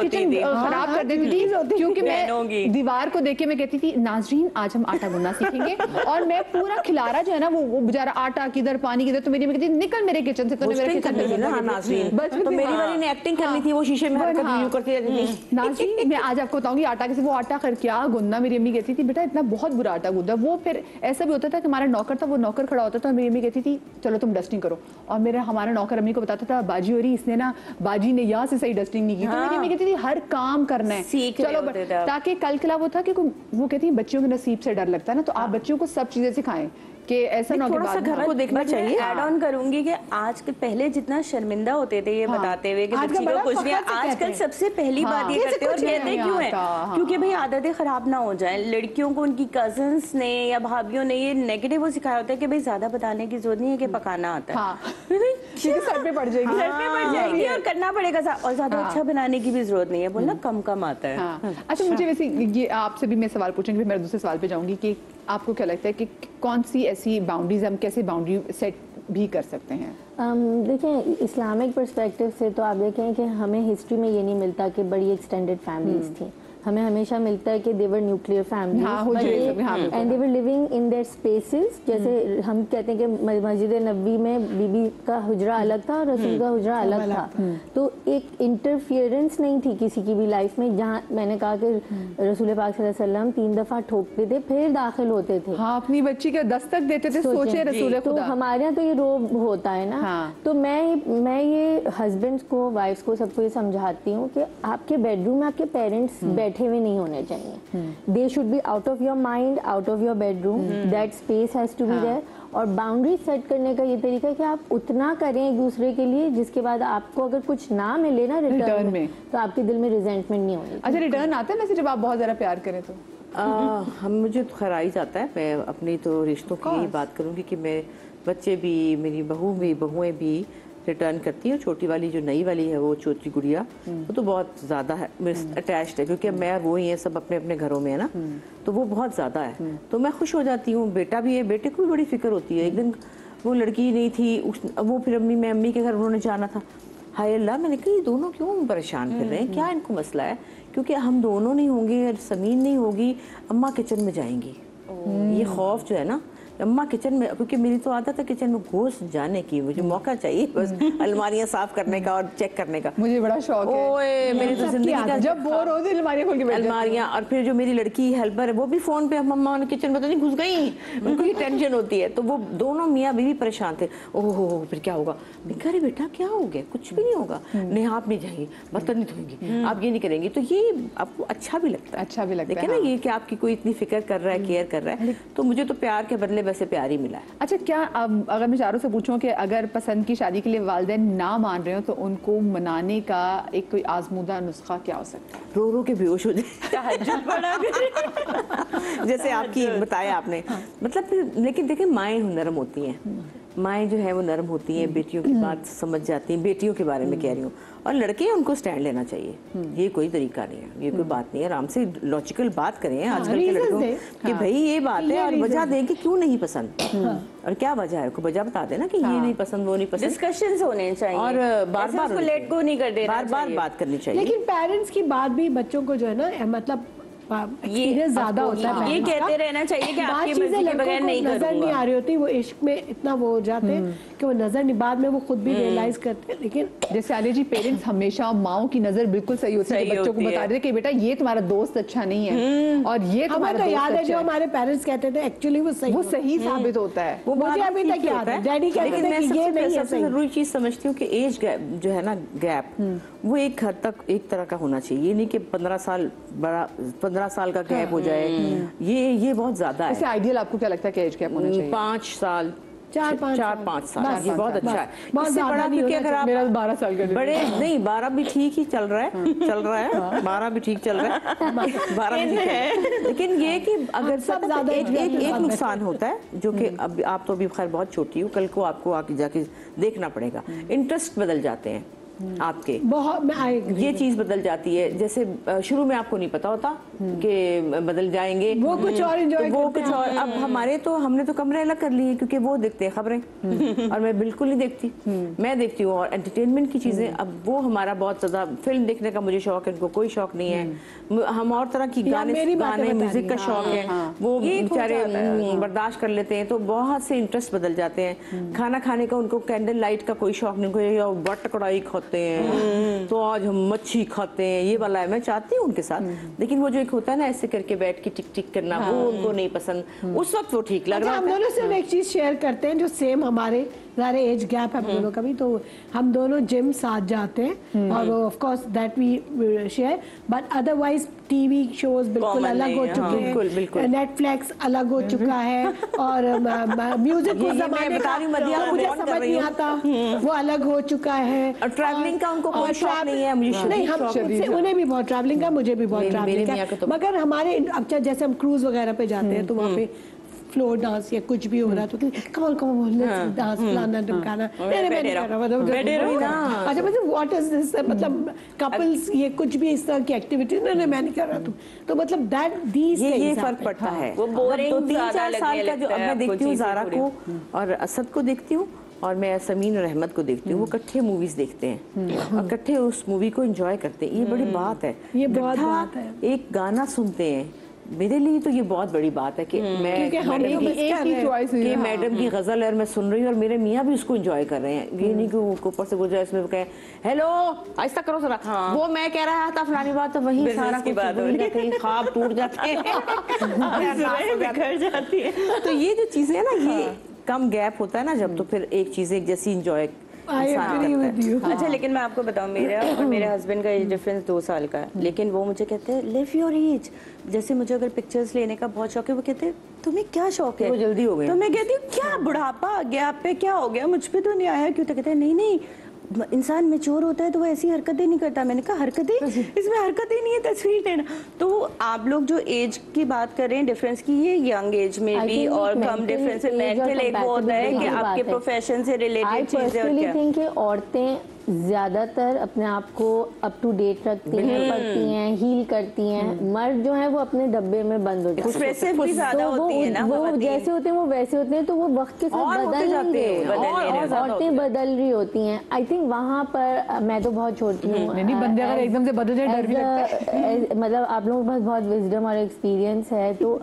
किचन खराब कर देती थी क्योंकि मैं दीवार को देख के मैं कहती थी नाजरीन आज हम आटा गूंदना सीखेंगे, और मैं पूरा खिलारा जो है ना वो बेचारा आटा किधर पानी किधर, तो मेरी अम्मी कहती निकल मेरे किचन से, तो मेरे किचन में बस मेरी वाली ने एक्टिंग करनी थी, वो शीशे में हरकत करती रहती थी। नाजरीन मैं आज आपको बताऊंगी आटा कैसे, वो आटा कर क्या गूंदना, मेरी अम्मी कहती थी बेटा इतना बहुत बुरा आटा गूंदा। वो फिर ऐसा भी होता था कि हमारा नौकर था, वो नौकर खड़ा होता था, मेरी अम्मी कहती थी चलो तुम डस्टिंग करो, और मेरा हमारा नौकर अम्मी को बताता था बाजी हो रही, इसने ना बाजी ने यहाँ से सही डस्टिंग नहीं की। तो मेरी अम्मी कहती थी हर काम करना है चलो, ताकि कल के वो था कि वो कहती है बच्चियों के नसीब से डर लगता है ना, तो आप बच्चियों को सब चीजें सिखाएं कि ऐसा ना थोड़ा सा घर को देखना चाहिए। ऐड ऑन करूंगी कि आज के पहले जितना शर्मिंदा होते थे ये बताते हुए कि बच्ची को कुछ नहीं, आजकल सबसे पहली बात ये करते हैं, और कहते क्यों है क्योंकि भाई आदतें खराब ना हो जाए। लड़कियों को उनकी कजन्स ने या भाभीियों ने ये नेगेटिव वो सिखाया होता है कि भाई ज्यादा बताने की जरूरत नहीं है कि पकाना आता है, सर पे पड़ जाएगी, सर पे पड़ जाएगी और करना पड़ेगा, और ज्यादा अच्छा बनाने की भी जरूरत नहीं है, बोलना कम कम आता है। अच्छा मुझे वैसे ये आपसे भी मैं सवाल पूछूंगी, मैं दूसरे सवाल पे जाऊंगी कि आपको क्या लगता है कि कौन सी ऐसी बाउंड्रीज हम कैसे बाउंड्री सेट भी कर सकते हैं? देखें इस्लामिक पर्सपेक्टिव से तो आप देखें कि हमें हिस्ट्री में ये नहीं मिलता कि बड़ी एक्सटेंडेड फैमिलीज थी, हमें हमेशा मिलता है कि they were nuclear families and they were living in their spaces. जैसे हम कहते हैं कि मस्जिद नबी में बीबी का हुजरा अलग था और रसूल का हुजरा अलग था, तो एक इंटरफियरेंस नहीं थी किसी की भी लाइफ में। जहाँ मैंने कहा कि रसूल पाक सल्लल्लाहु अलैहि वसल्लम 3 दफा ठोकते थे फिर दाखिल होते थे, हाँ अपनी बच्ची का दस्तक देते थे, सोचे रसूल खुदा। तो हमारे यहाँ तो ये रोब होता है ना, तो मैं ये हस्बैंड्स को वाइफ्स को सबको ये समझाती हूँ कि आपके बेडरूम में आपके पेरेंट्स बैठे हुए नहीं होने चाहिए, they should be out of your mind, out of your bedroom, that space has to be there. और बाउंड्री सेट करने का ये तरीका है कि आप उतना करें एक दूसरे के लिए जिसके बाद आपको अगर कुछ ना मिले ना रिटर्न में तो आपके दिल में रिजेंटमेंट नहीं होनी। अच्छा रिटर्न आता है वैसे जब आप बहुत ज्यादा प्यार करें तो? हम मुझे तो खरा ही जाता है। मैं अपनी तो रिश्तों की ही बात करूंगी कि मेरे बच्चे भी, मेरी बहुएं भी रिटर्न करती है। छोटी वाली जो नई वाली है वो छोटी गुड़िया वो तो बहुत ज़्यादा है अटैच्ड है, क्योंकि मैं वो ही है सब अपने अपने घरों में है ना, तो वो बहुत ज़्यादा है, तो मैं खुश हो जाती हूँ। बेटा भी है, बेटे को भी बड़ी फिक्र होती है। एक दिन वो लड़की नहीं थी, वो फिर अम्मी के घर उन्होंने जाना था, हाय अल्लाह मैंने कहा ये दोनों क्यों परेशान कर रहे हैं, क्या इनको मसला है? क्योंकि हम दोनों नहीं होंगे, समीन नहीं होगी, अम्मा किचन में जाएंगी। ये खौफ जो है ना, अम्मा किचन में, क्योंकि मेरी तो आदत है किचन में घुस जाने की, मुझे मौका चाहिए बस अलमारियां साफ करने का और चेक करने का। मुझे बड़ा शौक है। ओए मेरी तो जिंदगी का जब बोर होती है अलमारियां खोल के बैठ जाती हूं। अलमारियां, और फिर जो मेरी लड़की हेल्पर है वो भी फोन पे मम्मा ने किचन में तो नहीं घुस गई, उनको ये टेंशन होती है। तो वो दोनों मियाँ बीवी परेशान थे, ओहो फिर क्या होगा? मैं कह रही बेटा क्या हो गया? कुछ भी नहीं होगा, नहीं आप नहीं जाएंगी, बर्तन नहीं धोएंगी, आप ये नहीं करेंगी, तो ये आपको अच्छा भी लगता है। अच्छा भी लगता है ना ये कि आपकी कोई इतनी फिक्र कर रहा है, केयर कर रहा है, तो मुझे तो प्यार के बदले वैसे प्यार ही मिला है। अच्छा क्या अब अगर मैं चारों से पूछूं कि अगर पसंद की शादी के लिए वालिदैन ना मान रहे हो तो उनको मनाने का एक कोई आजमूदा नुस्खा क्या हो सकता है? रो रो के बेहोश हो जाए जैसे आपकी बताया आपने, मतलब लेकिन देखिए माएँ नरम होती हैं, माएँ जो है वो नरम होती हैं, बेटियों की बात समझ जाती हैं, बेटियों के बारे में कह रही हूँ, और लड़के उनको स्टैंड लेना चाहिए। ये कोई तरीका नहीं है, ये कोई बात नहीं है, आराम से लॉजिकल बात करें आजकल के लड़कों कि भाई ये बात है, और वजह दें कि क्यों नहीं पसंद और क्या वजह है, को वजह बता देना कि ये नहीं पसंद, वो नहीं पसंद। डिस्कशंस होने चाहिए और बार-बार लेट को नहीं कर देना, बार-बार बात करनी चाहिए। लेकिन पेरेंट्स की बात भी बच्चों को जो है ना, मतलब एक्सपीरियंस ज्यादा होता है, ये कहते रहना चाहिए कि आपकी मर्जी के बगैर नहीं करूंगा। नजर नहीं आ रही होती, वो इश्क में इतना वो हो जाते हैं कि वो नजर नहीं, बाद में वो खुद भी रियलाइज करते हैं। लेकिन जैसे आलिया जी, पेरेंट्स हमेशा माओ की नजर बिल्कुल सही होती है, बच्चों को बता देते कि बेटा ये तुम्हारा दोस्त अच्छा नहीं है, और ये तुम्हारा तो दोस्त याद है अच्छा जो हमारे पेरेंट्स कहते थे, एक्चुअली वो सही साबित होता है। वो मुझे अभी तक याद है, डैडी कहते थे कि ये नहीं है सही। जरूरी चीज समझती हूँ कि एज गैप जो है ना, गैप वो एक हद तक एक तरह का होना चाहिए। ये नहीं कि 15 साल का गैप हो जाए, ये बहुत ज्यादा है। इससे आइडियल आपको क्या लगता है कि एज गैप होना चाहिए? 5 साल, 4-5 साल, ये बहुत अच्छा है। इससे बड़ा, क्योंकि अगर आप मेरा 12 साल का बड़े नहीं, 12 भी ठीक ही चल रहा है, 12 भी ठीक चल रहा है, 12 भी ठीक है। लेकिन ये कि अगर सब ज्यादा एक नुकसान होता है, जो कि अब आप तो अभी खैर बहुत छोटी हो, कल को आपको आके जाके देखना पड़ेगा, इंटरेस्ट बदल जाते हैं आपके, बहुत ये चीज बदल जाती है। जैसे शुरू में आपको नहीं पता होता कि बदल जाएंगे, वो कुछ और एंजॉय वो कुछ और। अब हमने तो कमरे अलग कर लिए, क्योंकि वो देखते हैं खबरें और मैं बिल्कुल नहीं देखती, मैं देखती हूँ और एंटरटेनमेंट की चीजें। अब वो हमारा बहुत ज्यादा, फिल्म देखने का मुझे शौक है, उनको कोई शौक नहीं है। हम और तरह की गाने म्यूजिक का शौक है, वो बेचारे बर्दाश्त कर लेते हैं, तो बहुत से इंटरेस्ट बदल जाते हैं। खाना खाने का उनको कैंडल लाइट का कोई शौक नहीं, बट कड़ाई खाते हैं, तो आज हम मच्छी खाते हैं, ये वाला है। मैं चाहती हूँ उनके साथ, लेकिन वो जो एक होता है ना ऐसे करके बैठ के टिक टिक करना, वो उनको नहीं पसंद। उस वक्त वो ठीक लग रहा है। हम दोनों सिर्फ एक चीज शेयर करते हैं जो सेम हमारे सारे एज गैप है हम दोनों का भी, तो हम दोनों जिम साथ जाते हैं, और of course that we share, but otherwise TV shows बिल्कुल अलग हो चुके हैं, नेटफ्लिक्स अलग हो चुका है, और म्यूजिक को जमाने का मुझे समझ नहीं आता, वो अलग हो चुका है। और ट्रैवलिंग का उनको कोई शौक नहीं है, मुझे नहीं, हम उन्हें भी बहुत ट्रैवलिंग का, मुझे भी बहुत ट्रैवलिंग का, मगर हमारे अब जैसे हम क्रूज वगैरह पे जाते हैं तो वहाँ पे फ्लोर डांस या कुछ भी हो रहा तो कौन डांस फलाना ढमकाना, अच्छा मतलब व्हाट इज दिस, मतलब कपल्स ये कुछ भी इस तरह की एक्टिविटी नहीं मैं नहीं कर रहा, तो मतलब दैट दीस ये फर्क पड़ता है। वो बोरिंग 3-4 साल का जो अब मैं देखती हूँ ज़ारा को और असद को देखती हूँ, और मैं समीन और अहमद को देखती हूँ, वो इकट्ठे मूवीज देखते हैं और इकट्ठे उस मूवी को एंजॉय करते हैं। ये बड़ी बात है, ये बहुत बात है। एक गाना सुनते हैं, मेरे लिए तो ये बहुत बड़ी बात है कि मैं कि मैडम की गजल है, मैं सुन रही हूँ और मेरे मियाँ भी उसको एंजॉय कर रहे हैं। ये नहीं कि उसको ऊपर से गुजरा इसमें कहे हेलो ऐसा करो जरा, वो मैं कह रहा था फलानी बात, तो वही सारा कुछ कहीं ख्वाब टूट जाते हैं, बिखर जाती है। तो ये जो चीजें है ना, ये कम गैप होता है ना जब, तो फिर एक चीज एक जैसी इंजॉय। अच्छा, लेकिन मैं आपको बताऊं, मेरा और मेरे हस्बैंड का एज डिफरेंस 2 साल का है, लेकिन वो मुझे कहते हैं लिव योर एज। जैसे मुझे अगर पिक्चर्स लेने का बहुत शौक है, वो कहते हैं तुम्हें क्या शौक है, वो जल्दी हो गया। तो मैं कहती हूँ क्या बुढ़ापा आ गया आप पे, क्या हो गया, मुझ पे तो नहीं आया क्यों? तो कहते हैं नहीं इंसान मैच्योर होता है तो वो ऐसी हरकतें नहीं करता। मैंने कहा हरकतें, इसमें हरकतें नहीं है, तस्वीर देना। तो आप लोग जो एज की बात कर रहे हैं डिफरेंस की, ये यंग एज में भी और कम डिफरेंस है, मेंटल एक वो होता है कि आपके प्रोफेशन से रिलेटेड चीजें। और क्या थिंक कि औरतें ज्यादातर अपने आप को अप टू डेट रखती हैं, पढ़ती हैं, हील करती हैं। मर्द जो है वो अपने डब्बे में बंद होते हैं, एक्सप्रेसिव भी ज्यादा होती है ना, वो जैसे होते हैं वो वैसे होते हैं, तो वो वक्त के साथ बदल जाते हैं, औरतें बदल रही होती हैं। आई थिंक वहाँ पर मैं तो बहुत छोटी हूँ, बंदे अगर एकदम से बदल जाए डर भी लगता है। मतलब आप लोगों के पास बहुत विजडम और एक्सपीरियंस है, तो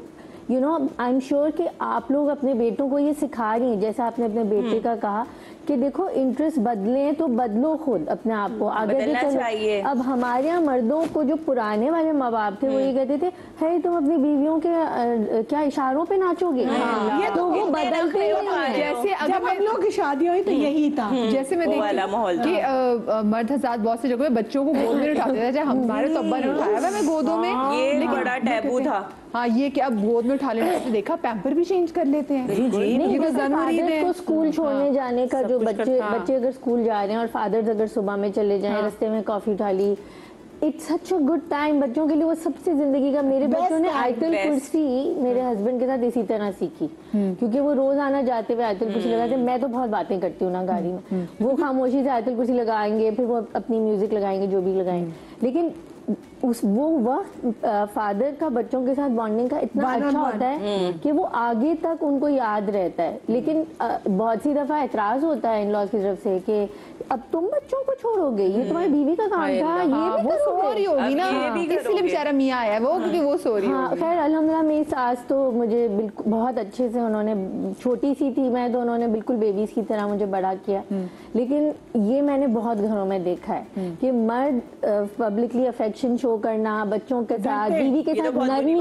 you know I am sure कि आप लोग अपने बेटों को ये सिखा रही हैं, जैसा आपने अपने बेटे का कहा कि देखो इंटरेस्ट बदले तो बदलो खुद अपने आप को आगे चलो। अब हमारे यहाँ मर्दों को जो पुराने वाले माँ बाप थे वो ये कहते थे है तुम अपनी बीवियों के क्या इशारों पे नाचोगे, ये तो वो बदलते हैं। जैसे जब हम लोग की शादी हुई तो यही था, जैसे मैं देखती कि मर्द हज़ात बहुत से जगह में बच्चों को गोद में उठाते थे, हमारे तो अब्बा ने उठाया था मैं गोदों में, ये बड़ा टैबू था। हाँ, ये कि अब गोद में उठा लेने से देखा पैम्पर भी चेंज कर लेते हैं। ये तो जरूरी है तो स्कूल छोड़ने जाने का जो बच्चे अगर स्कूल जा रहे हैं और फादर्स अगर सुबह में चले जाएं, रास्ते में कॉफी उठा ली, it's such a good time बच्चों के लिए, वो सबसे जिंदगी का। मेरे बच्चों ने आयतुल कुर्सी मेरे हस्बैंड के साथ इसी तरह सीखी, क्योंकि वो रोज आना जाते हुए आयतुल कुर्सी लगाते। मैं तो बहुत बातें करती हूँ ना गाड़ी में, वो खामोशी से आयतुल कुर्सी लगाएंगे, फिर वो अपनी म्यूजिक लगाएंगे, जो भी लगाएंगे। लेकिन वो वक्त फादर का बच्चों के साथ बॉन्डिंग का इतना अच्छा होता है कि वो आगे तक उनको याद रहता है। लेकिन बहुत सी दफा एतराज होता है इन लॉज की तरफ से कि अब तुम बच्चों को छोड़ोगे, ये तुम्हारी बीवी का काम था, ये भी वो सो रही होगी ना, इसलिए बेचारा मियाँ आया वो, क्योंकि वो सो रही होगी। खैर अल्हम्दुलिल्लाह मेरी सास तो मुझे बिल्कुल बहुत अच्छे से, उन्होंने छोटी सी थी मैं तो उन्होंने बिल्कुल बेबीज की तरह मुझे बड़ा किया। लेकिन ये मैंने बहुत घरों में देखा है कि मर्द पब्लिकली अफेक्शन शो करना बच्चों के साथ, बीवी के साथ नरमी,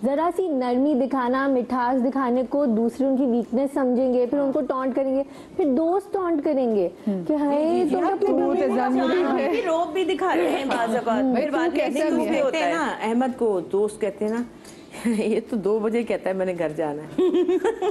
जरा सी नरमी दिखाना, मिठास दिखाने को दूसरे उनकी वीकनेस समझेंगे, फिर उनको टॉन्ट करेंगे, फिर दोस्त टॉन्ट करेंगे कि हाय तुम रोब भी दिखा रहे हैं बाज़ औक़ात। फिर बात कहते हैं ना, अहमद को दोस्त कहते हैं ना, ये तो 2 बजे कहता है मैंने घर जाना है।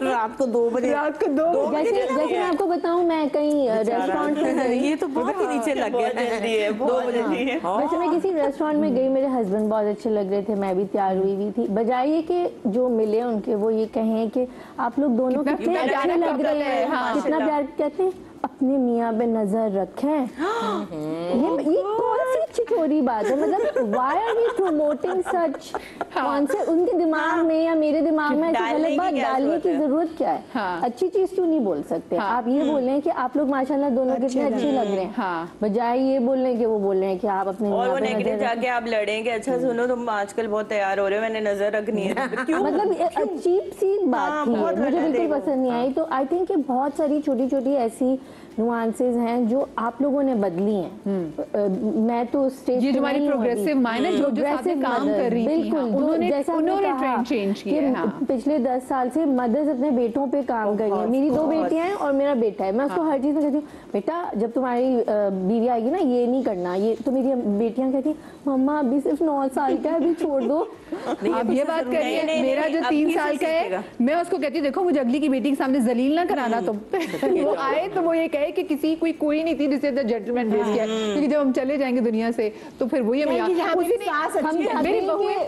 रात को 2 बजे, जैसे मैं आपको बताऊं, मैं कहीं रेस्टोरेंट में गई, ये तो बहुत ही नीचे लग गया है, 2 बजे। वैसे मैं किसी रेस्टोरेंट में गई, मेरे हस्बैंड बहुत अच्छे लग रहे थे, मैं भी तैयार हुई थी। बजाय ये कि जो मिले उनके वो ये कहें कि आप लोग दोनों कितने अच्छे लग रहे हैं, कितना प्यार, कहते हैं अपने मियाँ पे नजर रखें। ये कौन सी छिछोरी बात है? मतलब why are we promoting such? कौन से उनके दिमाग में या मेरे दिमाग में ऐसी गलत बात डालने की जरूरत क्या है? अच्छी चीज क्यों नहीं बोल सकते? आप ये बोल रहे हैं कि आप लोग माशाल्लाह दोनों कितने अच्छे लग रहे हैं, बजाय ये बोलने के वो बोल रहे हैं कि आप अपने और वो नेगेटिव जाके आप लड़ेंगे, अच्छा सुनो तुम आजकल बहुत तैयार हो रहे हो, मैंने नजर रखनी है। मतलब अजीब सी बात थी, मुझे बिल्कुल पसंद नहीं आई। तो आई थिंक बहुत सारी छोटी छोटी ऐसी नुआंसेस हैं जो आप लोगों ने बदली हैं। मैं तो स्टेज ये जो हमारी प्रोग्रेसिव माइनर जो साथ में काम कर रही थी, बिल्कुल जैसा उन्होंने ट्रेंड चेंज किया। पिछले 10 साल से मदर्स अपने बेटों पे काम कर रही हैं। मेरी 2 बेटियां हैं और मेरा बेटा है। मैं उसको हर चीज में कहती हूँ, बेटा जब तुम्हारी बीवी आएगी ना ये नहीं करना, ये तो मेरी बेटियां कहती मम्मा अभी सिर्फ 9 साल का है, अभी छोड़ दो। आप ये बात करिए, मेरा जो 3 साल का है, मैं उसको कहती हूँ देखो मुझे अगली की बेटी के सामने जलील ना कराना तुम। वो आए तो वो ये कहे कि किसी कोई नहीं थी जिसे द जजमेंट बेस किया, क्योंकि जब हम चले जाएंगे दुनिया से तो फिर वो ये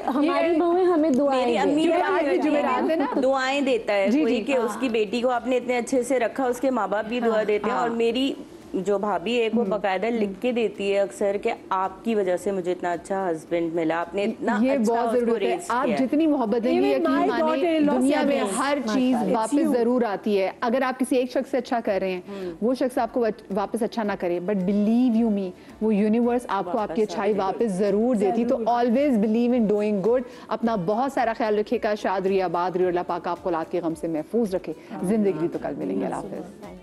हमारी बहुएं हमें जुमेरात है ना, दुआएं देता है कोई कि उसकी बेटी को आपने इतने अच्छे से रखा, उसके माँ बाप भी दुआ देते हैं। और मेरी जो भाभी है वो बकायदा लिख के देती है अक्सर कि आपकी वजह से मुझे इतना अच्छा हस्बैंड मिला, आपने इतना ये अच्छा बहुत जरूरी है। आप जितनी मोहब्बत देंगे यकीन मानिए दुनिया में हर चीज वापस जरूर आती है। अगर आप किसी एक शख्स से अच्छा कर रहे हैं, वो शख्स आपको वापस अच्छा ना करे, बट बिलीव यू मी वो यूनिवर्स आपको आपकी अच्छाई वापस जरूर देती। तो always believe in doing good. अपना बहुत सारा ख्याल रखिएगा। शाद रहिए, आबाद रहिए, अल्लाह पाक आपको औलाद के गम से महफूज रखे। जिंदगी तो कल मिलेंगे। अल्लाह हाफिज़।